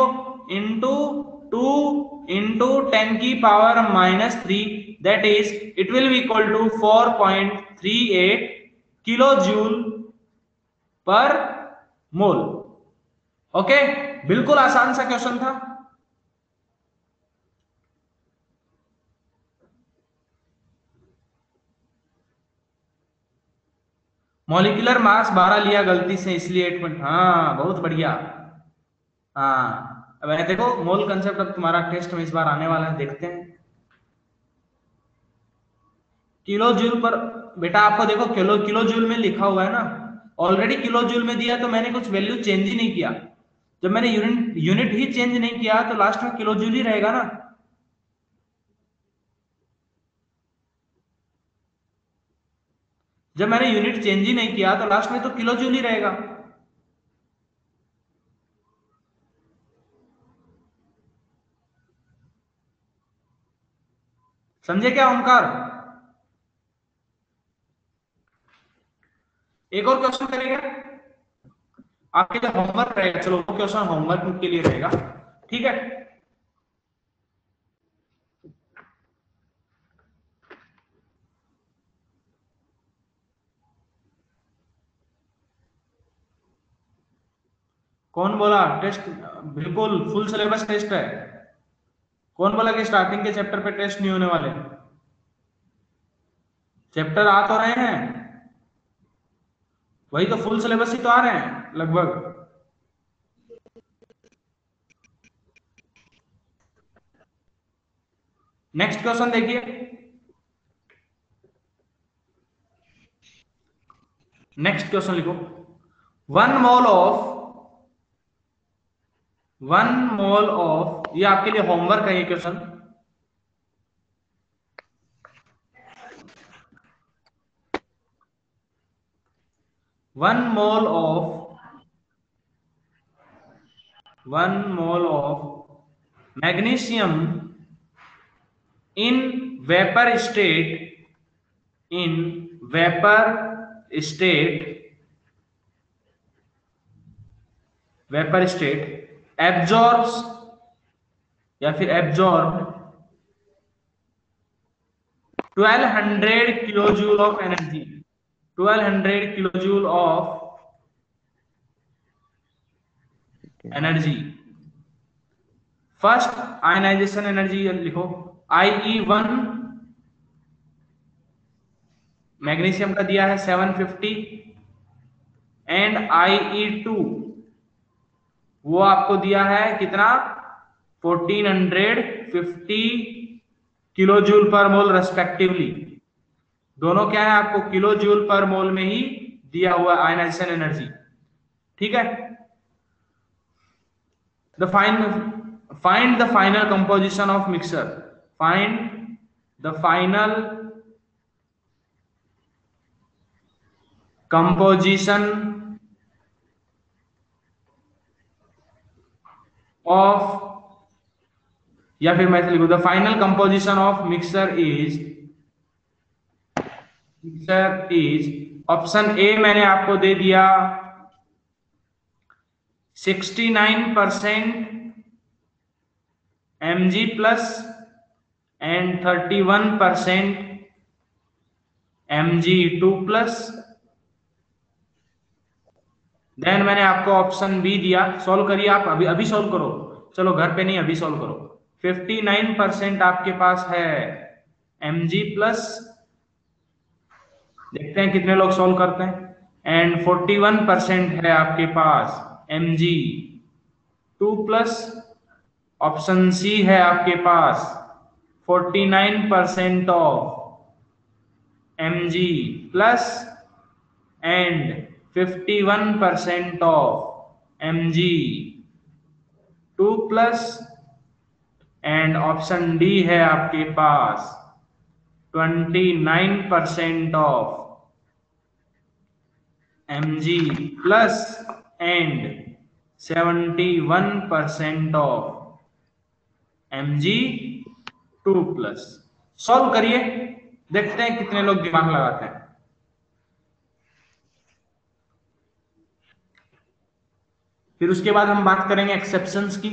इंटू 2 into 10 की power -3, that is it will be equal to 4.38 kilo joule per mole. Okay, बिल्कुल आसान सा क्वेश्चन था। मॉलिक्यूलर मास 12 लिया गलती से, इसलिए 8 हाँ बहुत बढ़िया। हाँ अब देखो मोल कंसेप्ट, अब तुम्हारा टेस्ट में इस बार आने वाला है, देखते हैं। किलो जूल पर बेटा आपको देखो किलो जूल में लिखा हुआ है ना, ऑलरेडी किलो जूल में दिया, तो मैंने कुछ वैल्यू चेंज ही नहीं किया। जब मैंने यूनिट ही चेंज नहीं किया तो लास्ट में किलो जूल ही रहेगा ना। जब मैंने यूनिट चेंज ही नहीं किया तो लास्ट में तो किलो जूल ही रहेगा। समझे क्या ओमकार? एक और क्वेश्चन करेगा आपके लिए, होमवर्क रहेगा। चलो वो क्वेश्चन होमवर्क के लिए रहेगा, ठीक है। कौन बोला टेस्ट? बिल्कुल फुल सिलेबस टेस्ट है। कौन बोला कि स्टार्टिंग के चैप्टर पे टेस्ट नहीं होने वाले? चैप्टर आ तो रहे हैं, वही तो फुल सिलेबस ही तो आ रहे हैं लगभग। नेक्स्ट क्वेश्चन देखिए, नेक्स्ट क्वेश्चन लिखो। वन मोल ऑफ, ये आपके लिए होमवर्क है ये question. One mole of magnesium in vapour state, in vapour state, vapour state absorbs या फिर absorb 1200 kilo joule of energy, 1200 kilo joule of energy. First ionisation energy लिखो, IE1 magnesium का दिया है 750, एंड IE2 वो आपको दिया है कितना, 1450 किलो जूल पर मोल रेस्पेक्टिवली। दोनों क्या है आपको किलो जूल पर मोल में ही दिया हुआ आयनाइजेशन एनर्जी, ठीक है। The find the final composition of mixture, find the final composition of, या फिर मैं लिखूं the final composition of mixture is option A मैंने आपको दे दिया 69% Mg plus and 31% Mg2 plus. Then मैंने आपको ऑप्शन बी दिया, सॉल्व करिए आप, अभी अभी सॉल्व करो, चलो घर पे नहीं अभी सॉल्व करो। 59% आपके पास है Mg प्लस, देखते हैं कितने लोग सॉल्व करते हैं, एंड 41% है आपके पास Mg2 प्लस। ऑप्शन सी है आपके पास 49% of Mg plus and 51% of Mg2 plus, and option D है आपके पास 29% of Mg plus and 71% of Mg2 plus. Solve करिए, देखते हैं कितने लोग दिमाग लगाते हैं। फिर उसके बाद हम बात करेंगे एक्सेप्शंस की।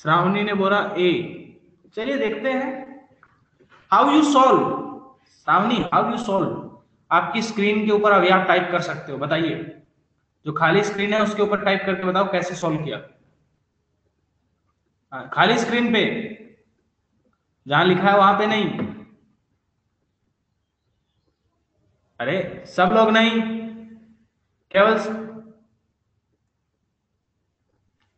श्रावणी ने बोला ए। चलिए देखते हैं how you solve. Shravani, how you solve. आपकी स्क्रीन के ऊपर अभी आप टाइप कर सकते हो, बताइए। जो खाली स्क्रीन है उसके ऊपर टाइप करके बताओ कैसे सॉल्व किया। हाँ, खाली स्क्रीन पे जहां लिखा है वहां पे नहीं। अरे सब लोग नहीं, केवल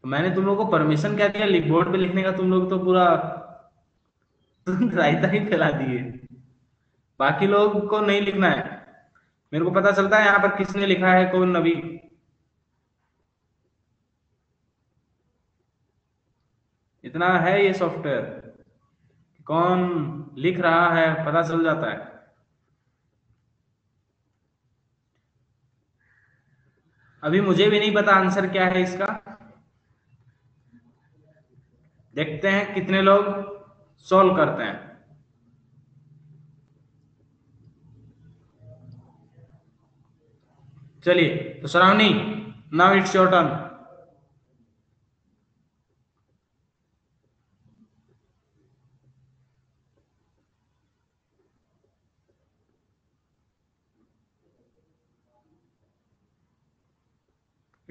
मैंने तुम लोगों को परमिशन क्या दिया बोर्ड पे लिखने का, तुम लोग तो पूरा रायता ही फैला दिए। बाकी लोग को नहीं लिखना है। मेरे को पता चलता है यहाँ पर किसने लिखा है, कौन नबी। इतना है ये सॉफ्टवेयर, कौन लिख रहा है पता चल जाता है। अभी मुझे भी नहीं पता आंसर क्या है इसका। देखते हैं कितने लोग सॉल्व करते हैं। चलिए तो सरावनी, नाउ इट्स योर टर्न।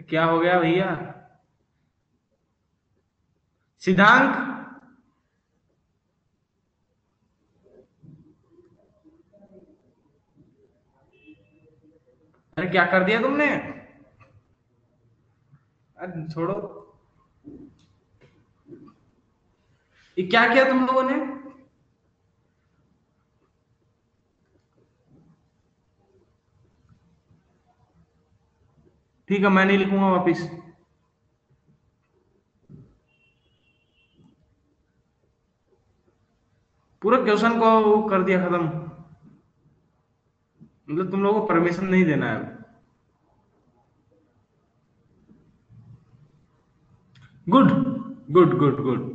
क्या हो गया भैया? सिद्धांत, अरे क्या कर दिया तुमने? अरे छोड़ो, ये क्या किया तुम लोगों ने? ठीक है, मैं नहीं लिखूंगा वापिस। पूरा क्वेश्चन को वो कर दिया खत्म। मतलब तुम लोगों को परमिशन नहीं देना है। Good, good good good.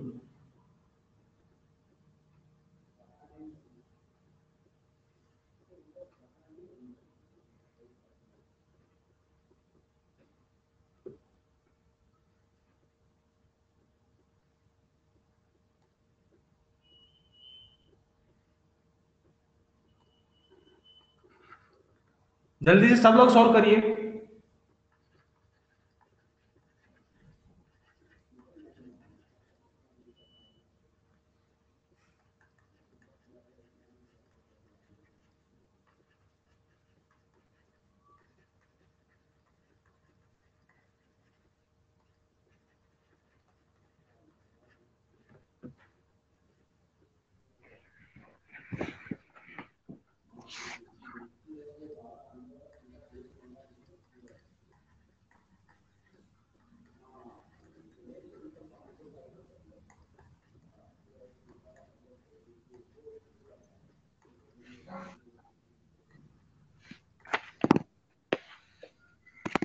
जल्दी से सब लोग सॉल्व करिए।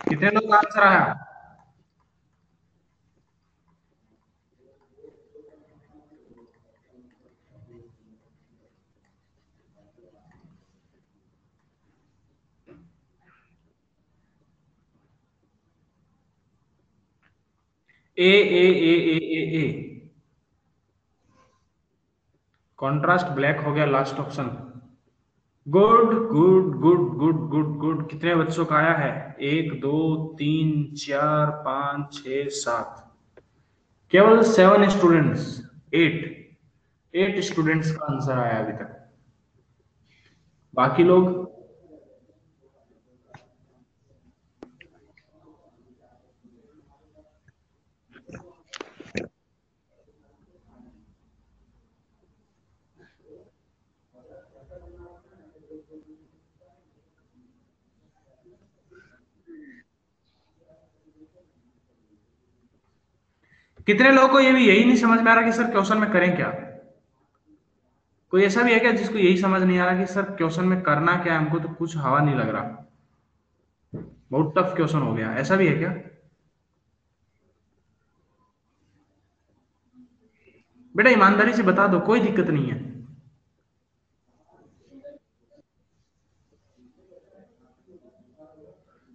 कितने लोग का आंसर आया? ए। कॉन्ट्रास्ट ब्लैक हो गया last option. Good good good good good good. कितने बच्चों का आया है? एक, दो, तीन, चार, पांच, छ, सात। केवल 7 स्टूडेंट्स। एट, 8 स्टूडेंट्स का आंसर आया अभी तक। बाकी लोग, कितने लोगों को ये भी यही नहीं समझ में आ रहा कि सर क्वेश्चन में करें क्या? कोई ऐसा भी है क्या जिसको यही समझ नहीं आ रहा कि सर क्वेश्चन में करना क्या है? हमको तो कुछ हवा नहीं लग रहा, बहुत टफ क्वेश्चन हो गया। ऐसा भी है क्या? बेटा ईमानदारी से बता दो, कोई दिक्कत नहीं है।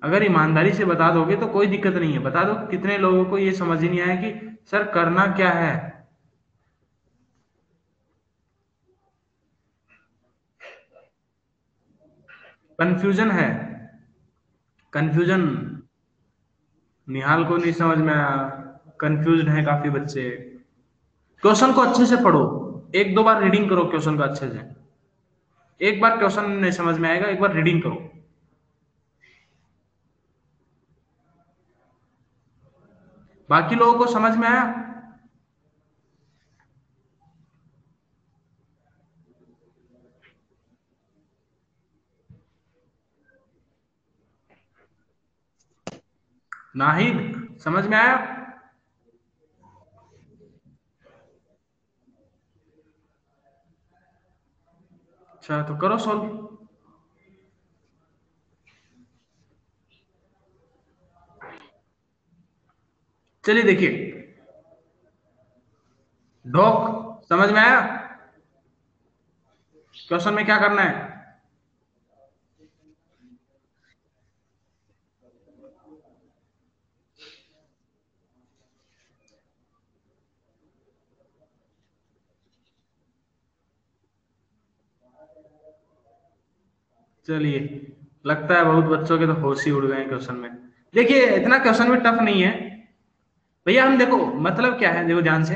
अगर ईमानदारी से बता दोगे तो कोई दिक्कत नहीं है। बता दो कितने लोगों को ये समझ ही नहीं आया कि सर करना क्या है? कंफ्यूजन है, कंफ्यूजन। निहाल को नहीं समझ में आया, कंफ्यूज्ड है काफी बच्चे। क्वेश्चन को अच्छे से पढ़ो, एक दो बार रीडिंग करो क्वेश्चन का अच्छे से। एक बार क्वेश्चन नहीं समझ में आएगा, एक बार रीडिंग करो। बाकी लोगों को समझ में आया? नाहिद, समझ में आया? अच्छा तो करो सॉल्व। चलिए देखिए, ढोक समझ में आया? क्वेश्चन में क्या करना है? चलिए, लगता है बहुत बच्चों के तो होश ही उड़ गए क्वेश्चन में। देखिए इतना क्वेश्चन भी टफ नहीं है भैया। हम देखो मतलब क्या है, देखो ध्यान से,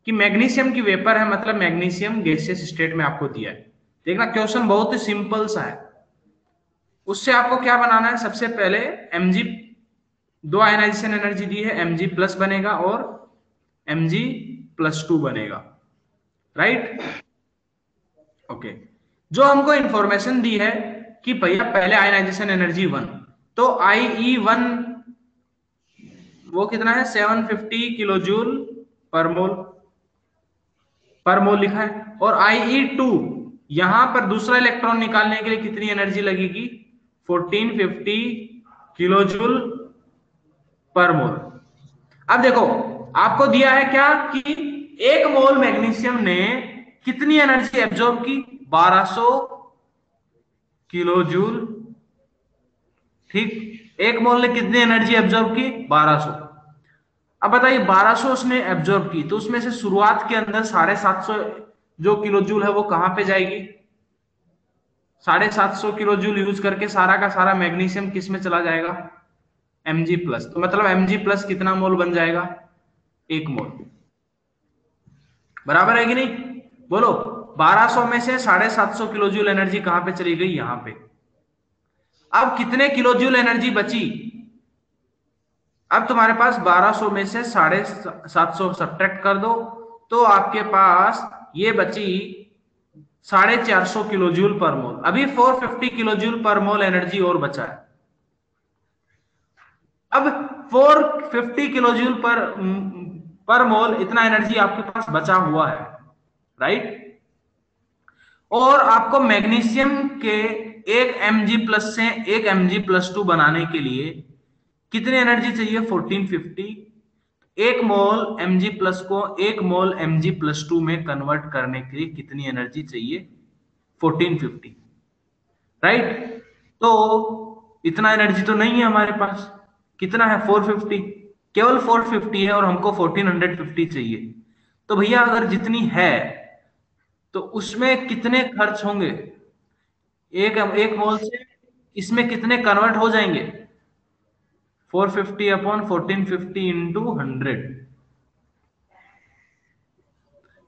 कि मैग्नीशियम की वेपर है, मतलब मैग्नीशियम गैसियस स्टेट में आपको दिया है। देखना क्वेश्चन बहुत ही सिंपल सा है। उससे आपको क्या बनाना है, सबसे पहले Mg, दो आयनाइजेशन एनर्जी दी है, Mg प्लस बनेगा और Mg प्लस 2 बनेगा, राइट? ओके। जो हमको इंफॉर्मेशन दी है कि भैया पहले आयनाइजेशन एनर्जी 1, तो IE1 वो कितना है, 750 किलो जूल पर मोल लिखा है। और IE2 यहां पर दूसरा इलेक्ट्रॉन निकालने के लिए कितनी एनर्जी लगेगी, 1450 किलो जूल पर मोल। अब देखो आपको दिया है क्या कि एक मोल मैग्नीशियम ने कितनी एनर्जी एब्जॉर्ब की, 1200 किलो जूल। ठीक, एक मोल ने कितनी एनर्जी एब्जॉर्ब की, 1200। अब बताइए 1200 उसने एब्जॉर्ब की, तो उसमें से शुरुआत के अंदर 750 जो किलो जूल है वो कहां पे जाएगी, 750 किलो जूल यूज करके सारा का सारा मैग्नीशियम किस में चला जाएगा, Mg प्लस। तो मतलब Mg प्लस कितना मोल बन जाएगा, एक मोल। बराबर है कि नहीं, बोलो। 1200 में से 750 किलो जूल एनर्जी कहां पे चली गई, यहां पे। अब कितने किलो जूल एनर्जी बची, अब तुम्हारे पास 1200 में से 750 सब्ट्रैक्ट कर दो, तो आपके पास ये बची 450 किलो जूल पर मोल। अभी 450 किलो जूल पर मोल एनर्जी और बचा है। अब 450 किलो जूल पर मोल इतना एनर्जी आपके पास बचा हुआ है, राइट? और आपको मैग्नीशियम के एक Mg प्लस से एक Mg प्लस 2 बनाने के लिए कितनी एनर्जी चाहिए, 1450। एक मोल Mg प्लस को एक मोल Mg प्लस 2 में कन्वर्ट करने के लिए कितनी एनर्जी चाहिए, 1450, राइट? तो इतना एनर्जी तो नहीं है हमारे पास। कितना है, 450, केवल 450 है और हमको 1450 चाहिए। तो भैया अगर जितनी है तो उसमें कितने खर्च होंगे, एक एक मोल से इसमें कितने कन्वर्ट हो जाएंगे, 450 अपॉन 1450 इंटू 100,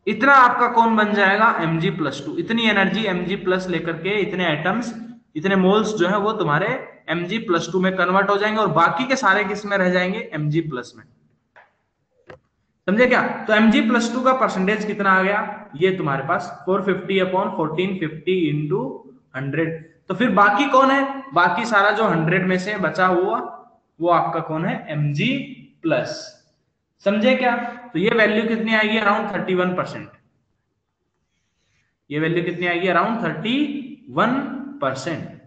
इतना आपका कौन बन जाएगा, Mg प्लस 2। इतनी एनर्जी Mg प्लस लेकर के इतने एटम्स, इतने मोल्स जो है वो तुम्हारे Mg प्लस 2 में कन्वर्ट हो जाएंगे और बाकी के सारे किस में रह जाएंगे, Mg प्लस में। समझे क्या? तो Mg प्लस 2 का परसेंटेज कितना आ गया, ये तुम्हारे पास 450 अपॉन 1450 इंटू 100। तो फिर बाकी कौन है, बाकी सारा जो 100 में से बचा हुआ वो आपका कौन है, Mg प्लस। समझे क्या? तो ये वैल्यू कितनी आएगी, अराउंड 31%। ये वैल्यू कितनी आएगी, अराउंड 31%।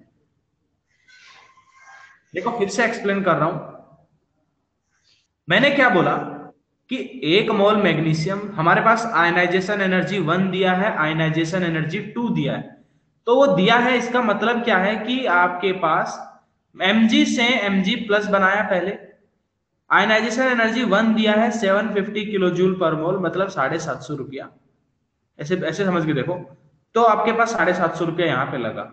देखो फिर से एक्सप्लेन कर रहा हूं, मैंने क्या बोला कि एक मोल मैग्नीशियम, हमारे पास आयनाइजेशन एनर्जी 1 दिया है, आयनाइजेशन एनर्जी 2 दिया है। तो वो दिया है इसका मतलब क्या है कि आपके पास Mg से Mg प्लस बनाया पहले, आयनाइजेशन एनर्जी 1 दिया है 750 किलो जूल पर मोल, मतलब 750 रुपया, ऐसे ऐसे समझ के देखो। तो आपके पास 750 रुपया यहाँ पे लगा,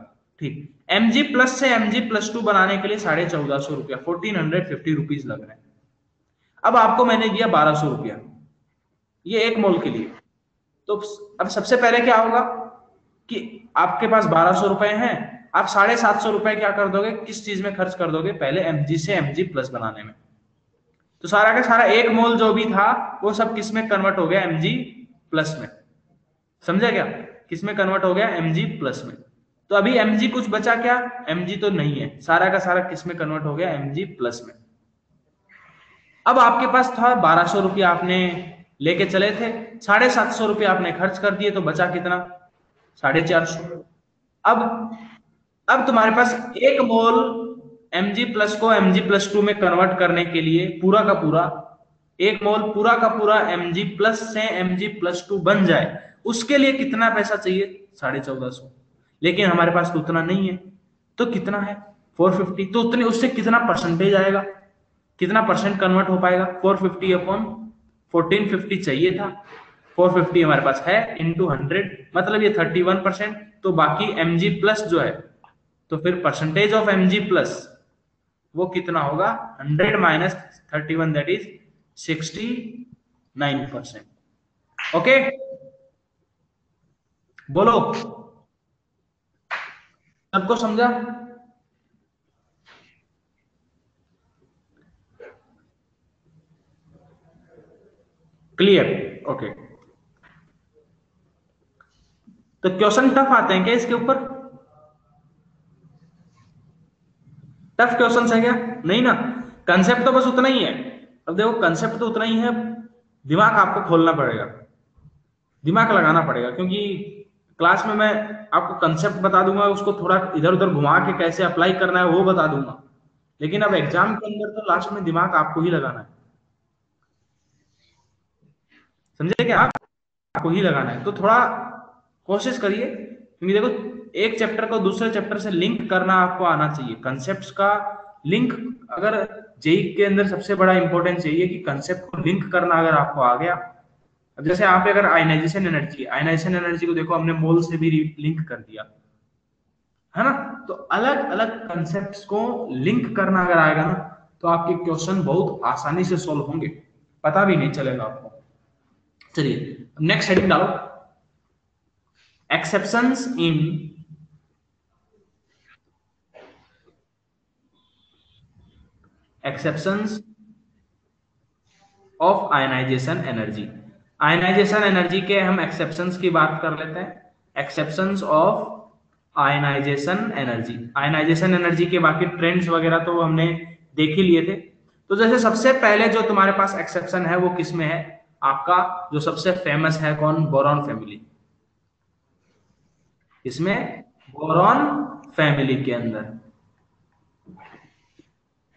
ठीक। Mg प्लस से Mg+2 बनाने के लिए 1450 रुपया, 1450 रुपीज लग रहे हैं। अब आपको मैंने दिया 1200 रुपया ये 1 मोल के लिए। तो अब सबसे पहले क्या होगा कि आपके पास 1200 रुपए हैं, आप 750 रुपए क्या कर दोगे, किस चीज में खर्च कर दोगे, पहले Mg से Mg+ बनाने में। तो सारा का सारा 1 मोल जो भी था वो सब किस में कन्वर्ट हो गया, Mg+ में। समझा क्या, किस में कन्वर्ट हो गया, Mg+ में। तो अभी Mg कुछ बचा क्या, Mg तो नहीं है, सारा का सारा किस में कन्वर्ट हो गया, Mg+ में। अब आपके पास था 1200 रुपया, आपने लेके चले थे, 750 रुपया आपने खर्च कर दिए, तो बचा कितना, 450। अब अब तुम्हारे पास 1 मोल Mg+ को Mg+2 में कन्वर्ट करने के लिए पूरा का पूरा 1 मोल पूरा का पूरा Mg+ से Mg+2 बन जाए, उसके लिए कितना पैसा चाहिए, 1450। लेकिन हमारे पास तो उतना नहीं है, तो कितना है, 450। तो उतने उससे कितना परसेंटेज आएगा, कितना परसेंट कन्वर्ट हो पाएगा, 450 अपॉन 1450 चाहिए था, 450 हमारे पास है, इंटू 100, मतलब ये 31%। तो बाकी Mg+ जो है, तो फिर परसेंटेज ऑफ Mg+ वो कितना होगा, 100 माइनस 31, दैट इज 69%। ओके, बोलो, सबको समझा, क्लियर, ओके। तो क्वेश्चन टफ आते हैं क्या इसके ऊपर, टफ क्वेश्चन है क्या, नहीं ना, कंसेप्ट तो बस उतना ही है। अब देखो कंसेप्ट तो उतना ही है, दिमाग आपको खोलना पड़ेगा, दिमाग लगाना पड़ेगा, क्योंकि क्लास में मैं आपको कंसेप्ट बता दूंगा, उसको थोड़ा इधर उधर घुमा के कैसे अप्लाई करना है वो बता दूंगा, लेकिन अब एग्जाम के अंदर तो लास्ट में दिमाग आपको ही लगाना है, समझे क्या, आपको ही लगाना है। तो थोड़ा कोशिश करिए, क्योंकि देखो एक चैप्टर को दूसरे चैप्टर से लिंक करना आपको आना चाहिए, कंसेप्ट का लिंक। अगर जेई के अंदर सबसे बड़ा इंपॉर्टेंस यही है कि कंसेप्ट को लिंक करना अगर आपको आ गया। अब जैसे यहाँ पे अगर आयनाइजेशन एनर्जी को देखो, हमने मोल से भी लिंक कर दिया है ना। तो अलग अलग कंसेप्ट्स को लिंक करना अगर आएगा ना, तो आपके क्वेश्चन बहुत आसानी से सॉल्व होंगे, पता भी नहीं चलेगा आपको। चलिए नेक्स्ट हेडिंग डालो, exceptions in exceptions of ionization energy. Ionisation energy के हम एक्सेप्शंस की बात कर लेते हैं, exceptions of ionization energy. Ionisation energy के बाकी ट्रेंड्स वगैरह तो हमने देख ही लिए थे। तो जैसे सबसे पहले जो तुम्हारे पास एक्सेप्शन है वो किस में है, आपका जो सबसे फेमस है कौन, बोरॉन फैमिली। इसमें बोरॉन फैमिली के अंदर,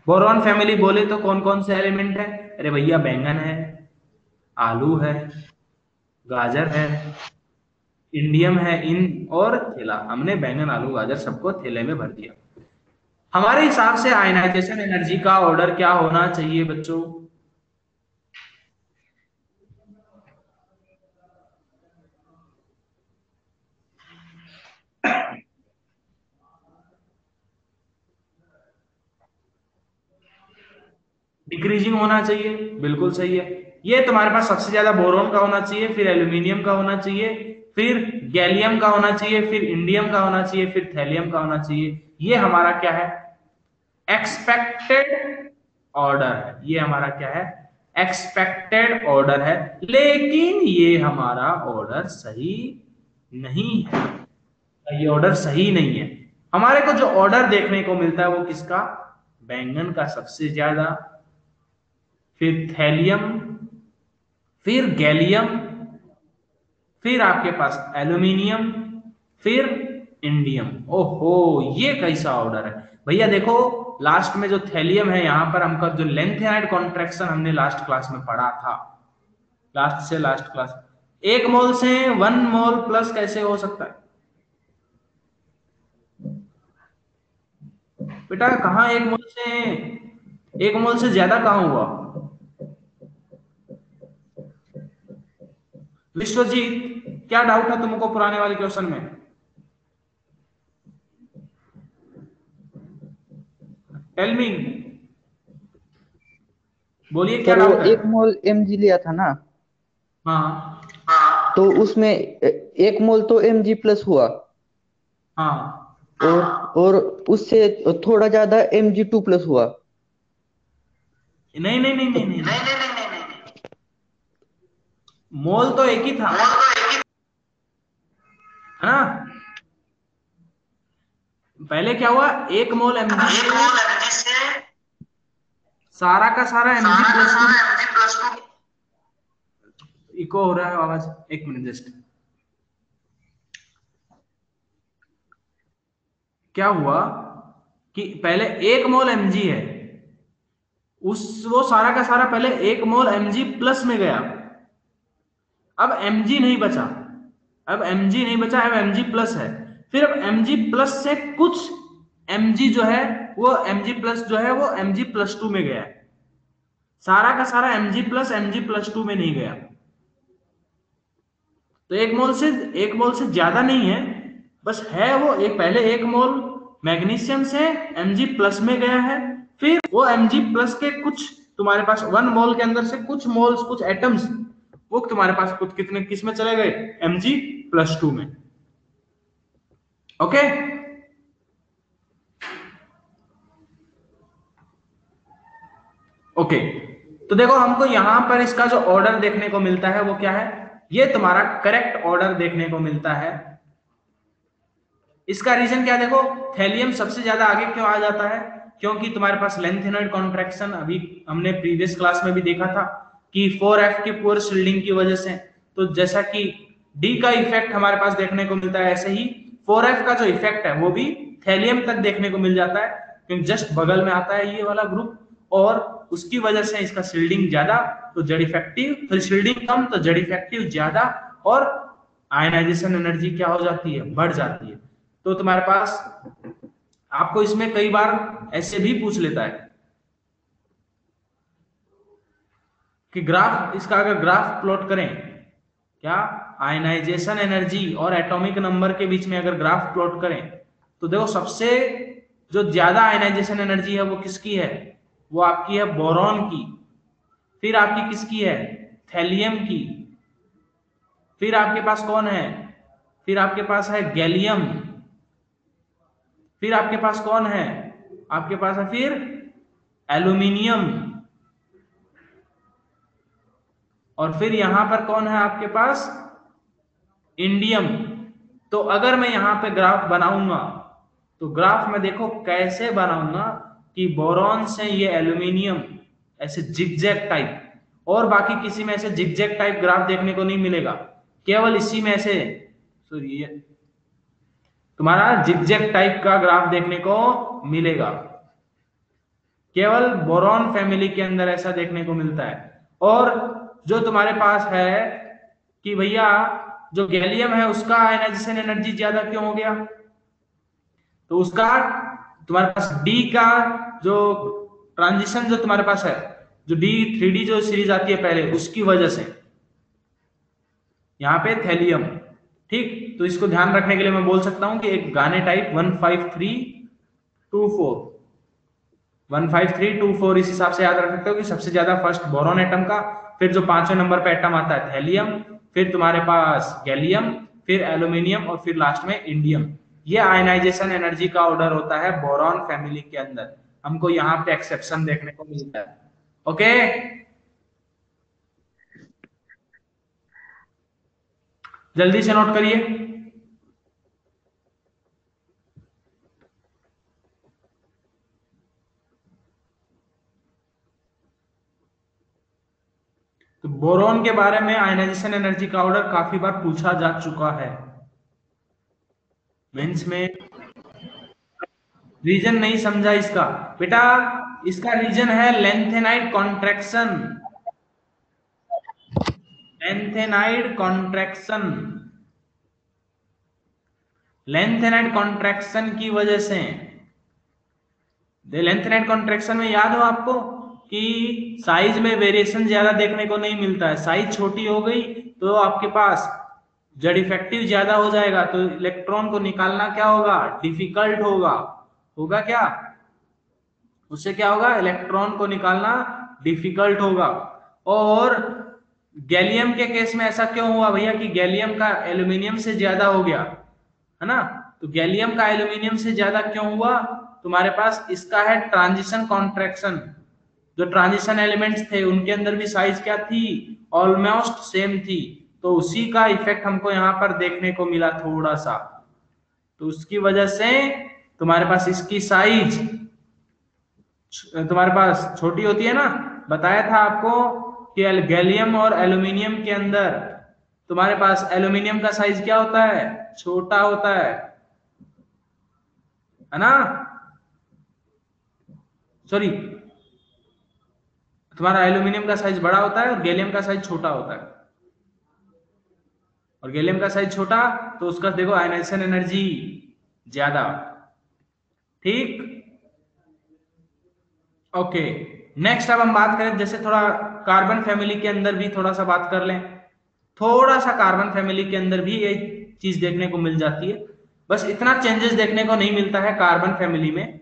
बोरॉन फैमिली बोले तो कौन कौन से एलिमेंट है, अरे भैया बैंगन है, आलू है, गाजर है, इंडियम है, इन और थैला। हमने बैंगन आलू गाजर सबको थैले में भर दिया। हमारे हिसाब से आयनाइजेशन एनर्जी का ऑर्डर क्या होना चाहिए बच्चों, डिक्रीजिंग होना चाहिए, बिल्कुल सही है। ये तुम्हारे पास सबसे ज्यादा बोरोन का होना चाहिए, फिर एल्यूमिनियम का होना चाहिए, फिर गैलियम का होना चाहिए, फिर इंडियम का होना चाहिए, फिर थैलियम का होना चाहिए। ये हमारा क्या है, एक्सपेक्टेड ऑर्डर है, ये हमारा क्या है, एक्सपेक्टेड ऑर्डर है। लेकिन ये हमारा ऑर्डर सही नहीं है, ये ऑर्डर सही नहीं है। हमारे को जो ऑर्डर देखने को मिलता है वो किसका, बैंगन का सबसे ज्यादा, फिर थैलियम, फिर गैलियम, फिर आपके पास एल्यूमिनियम, फिर इंडियम। ओहो, ये कैसा ऑर्डर है भैया, देखो लास्ट में जो थैलियम है, यहां पर हमका जो लेंथ एंड कॉन्ट्रैक्शन हमने लास्ट क्लास में पढ़ा था, लास्ट से लास्ट क्लास, 1 मोल से 1 मोल प्लस कैसे हो सकता है बेटा, कहाँ 1 मोल से, 1 मोल से ज्यादा कहाँ हुआ, विश्वजीत, क्या डाउट है तुमको पुराने वाले क्वेश्चन में? टेल मी, बोलिए क्या सर वो डाउट है? 1 मोल mg लिया था ना, हाँ तो उसमें 1 मोल तो mg प्लस हुआ, हाँ, और उससे थोड़ा ज्यादा mg2 प्लस हुआ। नहीं नहीं नहीं तो नहीं नहीं नहीं, मोल तो एक ही था, है ना? पहले क्या हुआ, 1 मोल mg से सारा का सारा mg+2। इको हो रहा है आवाज, एक मिनट जस्ट। क्या हुआ कि पहले 1 मोल mg है, उस वो सारा का सारा पहले 1 मोल mg प्लस में गया, अब mg नहीं बचा, अब mg नहीं बचा, अब mg प्लस है। फिर अब mg प्लस से कुछ mg जो है वो mg प्लस जो है वो mg+2 में गया, सारा का सारा mg प्लस mg+2 में नहीं गया। तो 1 मोल से ज्यादा नहीं है, बस है वो एक, पहले 1 मोल मैग्नीशियम से mg प्लस में गया है, फिर वो mg प्लस के कुछ तुम्हारे पास 1 मोल के अंदर से कुछ मोल्स, कुछ एटम्स, वो तुम्हारे पास कुछ कितने किस में चले गए, mg+2 में। Okay, okay. तो देखो हमको यहां पर इसका जो ऑर्डर देखने को मिलता है वो क्या है, ये तुम्हारा करेक्ट ऑर्डर देखने को मिलता है। इसका रीजन क्या, देखो थैलियम सबसे ज्यादा आगे क्यों आ जाता है, क्योंकि तुम्हारे पास लेंथेनॉइड कॉन्ट्रैक्शन, अभी हमने प्रीवियस क्लास में भी देखा था कि 4f की पुअर शिल्डिंग की वजह से, तो जैसा कि D का इफेक्ट हमारे पास देखने को मिलता है, ऐसे ही 4f का जो इफेक्ट है वो भी थैलियम तक देखने को मिल जाता है, क्योंकि जस्ट बगल में आता है ये वाला ग्रुप, और उसकी वजह से इसका शिल्डिंग ज्यादा, तो जड़ इफेक्टिव, फिर शिल्डिंग कम तो जड़ इफेक्टिव ज्यादा, और आयनाइजेशन एनर्जी क्या हो जाती है, बढ़ जाती है। तो तुम्हारे पास आपको इसमें कई बार ऐसे भी पूछ लेता है कि ग्राफ, इसका अगर ग्राफ प्लॉट करें, क्या आयनाइजेशन एनर्जी और एटॉमिक नंबर के बीच में अगर ग्राफ प्लॉट करें, तो देखो सबसे जो ज्यादा आयनाइजेशन एनर्जी है वो किसकी है, वो आपकी है बोरॉन की, फिर आपकी किसकी है, थैलियम की, फिर आपके पास कौन है, फिर आपके पास है गैलियम, फिर आपके पास कौन है, आपके पास है फिर एल्यूमिनियम, और फिर यहां पर कौन है आपके पास, इंडियम। तो अगर मैं यहां पे ग्राफ बनाऊंगा, तो ग्राफ में देखो कैसे बनाऊंगा कि बोरॉन से ये एल्यूमिनियम ऐसे जिगजैग टाइप, और बाकी किसी में ऐसे जिगजैग टाइप ग्राफ देखने को नहीं मिलेगा, केवल इसी में ऐसे, सॉरी, तुम्हारा जिगजैग टाइप का ग्राफ देखने को मिलेगा, केवल बोरॉन फैमिली के अंदर ऐसा देखने को मिलता है। और जो तुम्हारे पास है कि भैया जो गैलियम है उसका आयनाइजेशन एनर्जी ज्यादा क्यों हो गया, तो उसका तुम्हारे पास डी का जो ट्रांजिशन जो तुम्हारे पास है, जो D3D जो सीरीज आती है पहले, उसकी वजह से यहाँ पे थैलियम, ठीक। तो इसको ध्यान रखने के लिए मैं बोल सकता हूं कि एक गाने टाइप 15324, 15324 इस हिसाब से याद रख सकते हो कि सबसे ज्यादा फर्स्ट बोरॉन एटम का, फिर जो 5वें नंबर पे एटम आता है थैलियम, फिर तुम्हारे पास गैलियम, फिर एल्यूमिनियम, और फिर लास्ट में इंडियम। ये आयनाइजेशन एनर्जी का ऑर्डर होता है बोरॉन फैमिली के अंदर, हमको यहाँ पे एक्सेप्शन देखने को मिलता है। ओके, जल्दी से नोट करिए। तो बोरॉन के बारे में आयनाइजेशन एनर्जी का ऑर्डर काफी बार पूछा जा चुका है मेंस में। रीजन नहीं समझा इसका बेटा, इसका रीजन है lanthanide contraction, lanthanide contraction, lanthanide contraction की वजह से, लेंथेनाइड कॉन्ट्रैक्शन में याद हो आपको कि साइज में वेरिएशन ज्यादा देखने को नहीं मिलता है, साइज छोटी हो गई तो आपके पास जेड इफेक्टिव ज्यादा हो जाएगा, तो इलेक्ट्रॉन को निकालना क्या होगा, डिफिकल्ट होगा। होगा क्या, उससे क्या होगा, इलेक्ट्रॉन को निकालना डिफिकल्ट होगा। और गैलियम के केस में ऐसा क्यों हुआ भैया कि गैलियम का एल्यूमिनियम से ज्यादा हो गया, है ना। तो गैलियम का एल्यूमिनियम से ज्यादा क्यों हुआ, तुम्हारे पास इसका है ट्रांजिशन कॉन्ट्रैक्शन। जो ट्रांजिशन एलिमेंट्स थे उनके अंदर भी साइज क्या थी, ऑलमोस्ट सेम थी। तो उसी का इफेक्ट हमको यहाँ पर देखने को मिला थोड़ा सा। तो उसकी वजह से तुम्हारे पास इसकी साइज तुम्हारे पास छोटी होती है ना। बताया था आपको कि गैलियम और एल्यूमिनियम के अंदर तुम्हारे पास एल्यूमिनियम का साइज क्या होता है, छोटा होता है ना। सॉरी, तुम्हारा एल्यूमिनियम का साइज बड़ा होता है और गैलियम का साइज छोटा होता है। और गैलियम का साइज छोटा तो उसका देखो आयनाइजेशन एनर्जी ज्यादा। ठीक, ओके। नेक्स्ट अब हम बात करें, जैसे थोड़ा कार्बन फैमिली के अंदर भी थोड़ा सा बात कर लें। थोड़ा सा कार्बन फैमिली के अंदर भी ये चीज देखने को मिल जाती है, बस इतना चेंजेस देखने को नहीं मिलता है कार्बन फैमिली में।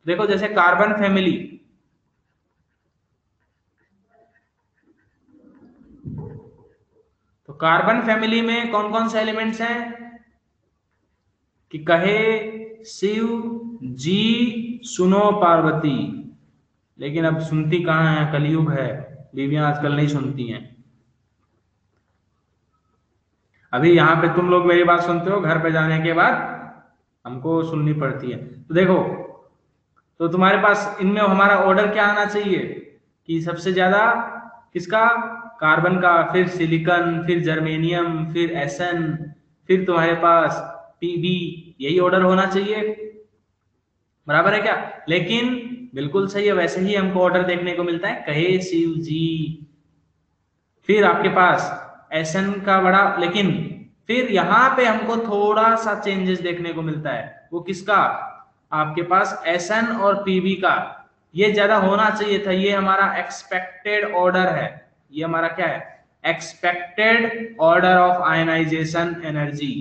देखो जैसे कार्बन फैमिली, तो कार्बन फैमिली में कौन कौन से एलिमेंट्स हैं कि कहे शिव जी सुनो पार्वती। लेकिन अब सुनती कहाँ है, कलयुग है, बीवियां आजकल नहीं सुनती हैं। अभी यहाँ पे तुम लोग मेरी बात सुनते हो, घर पे जाने के बाद हमको सुननी पड़ती है। तो देखो, तो तुम्हारे पास इनमें हमारा ऑर्डर क्या आना चाहिए कि सबसे ज्यादा किसका, कार्बन का, फिर सिलिकॉन, फिर जर्मेनियम, फिर एसएन, फिर तुम्हारे पास पीबी, यही ऑर्डर होना चाहिए। बराबर है क्या, लेकिन बिल्कुल सही है, वैसे ही हमको ऑर्डर देखने को मिलता है, कहे शिव जी। फिर आपके पास एसएन का बड़ा, लेकिन फिर यहां पे हमको थोड़ा सा चेंजेस देखने को मिलता है, वो किसका, आपके पास एसएन और पीबी का। ये ज्यादा होना चाहिए था, ये हमारा एक्सपेक्टेड ऑर्डर है। ये हमारा क्या है, expected order of ionization energy.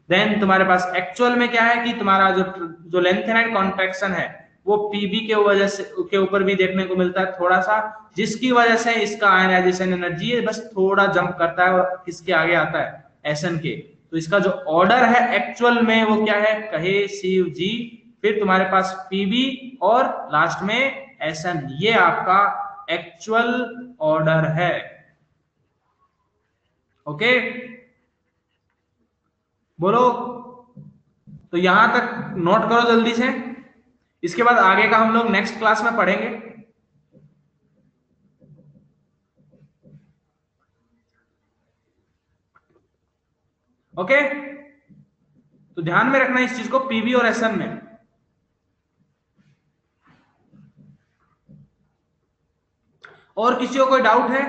Then तुम्हारे पास एक्चुअल में क्या है कि तुम्हारा जो लेंथेनाइट कॉन्ट्रैक्शन है वो पीबी के वजह से के ऊपर भी देखने को मिलता है थोड़ा सा, जिसकी वजह से इसका आयनाइजेशन एनर्जी बस थोड़ा जंप करता है और किसके आगे आता है, एसएन के। तो इसका जो ऑर्डर है एक्चुअल में वो क्या है, कहे शिव जी, फिर तुम्हारे पास पीबी और लास्ट में एसएन, ये आपका एक्चुअल ऑर्डर है। ओके, बोलो। तो यहां तक नोट करो जल्दी से, इसके बाद आगे का हम लोग नेक्स्ट क्लास में पढ़ेंगे। ओके, तो ध्यान में रखना इस चीज को, पीवी और एसएन में। और किसी को कोई डाउट है?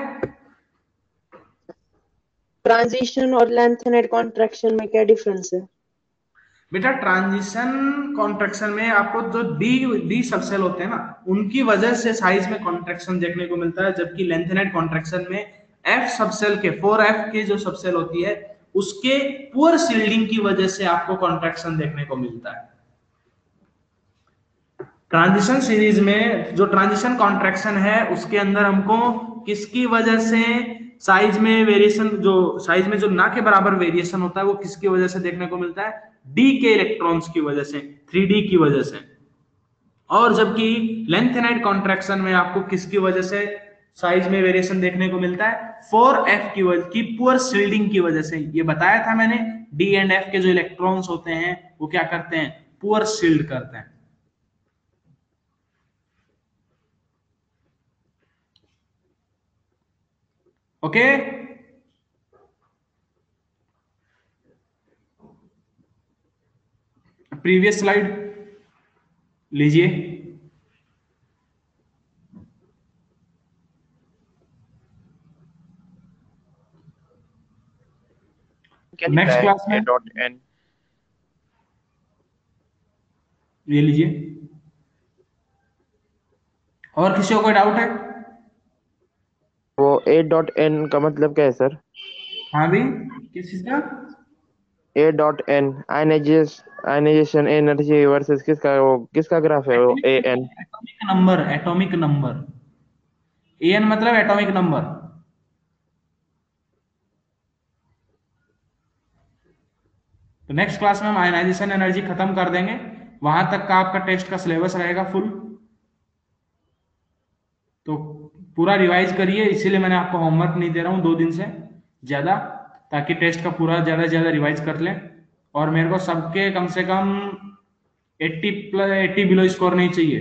ट्रांजिशन और लेंथेनेट कॉन्ट्रैक्शन में क्या डिफरेंस है? बेटा ट्रांजिशन कॉन्ट्रैक्शन में आपको जो डी डी सबसेल होते हैं ना, उनकी वजह से साइज में कॉन्ट्रैक्शन देखने को मिलता है, जबकि लेंथेनेट कॉन्ट्रैक्शन में एफ सबसेल के 4F की जो सबसेल होती है उसके पुअर शिल्डिंग की वजह से आपको कॉन्ट्रैक्शन देखने को मिलता है। ट्रांजिशन सीरीज में जो ट्रांजिशन कॉन्ट्रैक्शन है उसके अंदर हमको किसकी वजह से साइज में वेरिएशन, जो साइज में जो ना के बराबर वेरिएशन होता है वो किसकी वजह से देखने को मिलता है, डी के इलेक्ट्रॉन्स की वजह से, 3D की वजह से। और जबकि लेंथेनाइट कॉन्ट्रैक्शन में आपको किसकी वजह से साइज में वेरिएशन देखने को मिलता है, 4F की वजह की पुअर शिल्डिंग की वजह से। ये बताया था मैंने, डी एंड एफ के जो इलेक्ट्रॉन्स होते हैं वो क्या करते हैं, पुअर शिल्ड करते हैं। ओके, प्रीवियस स्लाइड लीजिए। नेक्स्ट क्लास में A.N ये लीजिए। और किसी को कोई डाउट है? वो A.N का मतलब क्या है सर? हाँ भी, किस चीज का? A dot N ionisation energy versus किसका ग्राफ है वो A N? Atomic number, atomic number. N मतलब एटॉमिक नंबर। तो नेक्स्ट क्लास में हम आयनाइजेशन एनर्जी खत्म कर देंगे, वहां तक का आपका टेस्ट का सिलेबस रहेगा फुल। तो पूरा रिवाइज करिए, इसीलिए मैंने आपको होमवर्क नहीं दे रहा हूँ 2 दिन से ज्यादा, ताकि टेस्ट का पूरा ज्यादा से ज्यादा रिवाइज कर लें। और मेरे को सबके कम से कम 80 बिलो स्कोर नहीं चाहिए।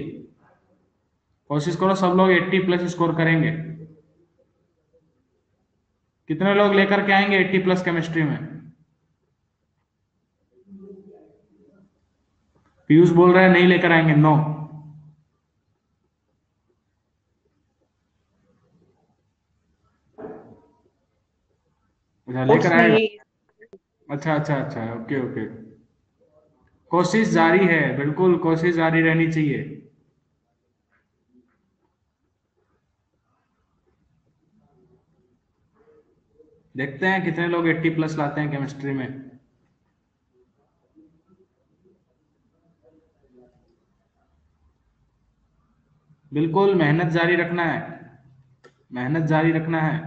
कोशिश करो सब लोग 80+ स्कोर करेंगे। कितने लोग लेकर के आएंगे 80+ केमिस्ट्री में? पीयूष बोल रहे हैं नहीं लेकर आएंगे, नो। अच्छा, लेकर नोट्स आएगा। नहीं। अच्छा अच्छा अच्छा, ओके ओके। कोशिश जारी है, बिल्कुल कोशिश जारी रहनी चाहिए। देखते हैं कितने लोग 80+ लाते हैं केमिस्ट्री में। बिल्कुल मेहनत जारी रखना है, मेहनत जारी रखना है।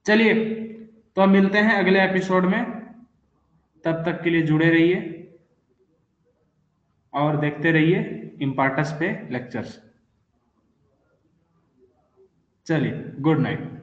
चलिए, तो अब मिलते हैं अगले एपिसोड में। तब तक के लिए जुड़े रहिए और देखते रहिए इम्पार्टस पे लेक्चर्स। चलिए, गुड नाइट।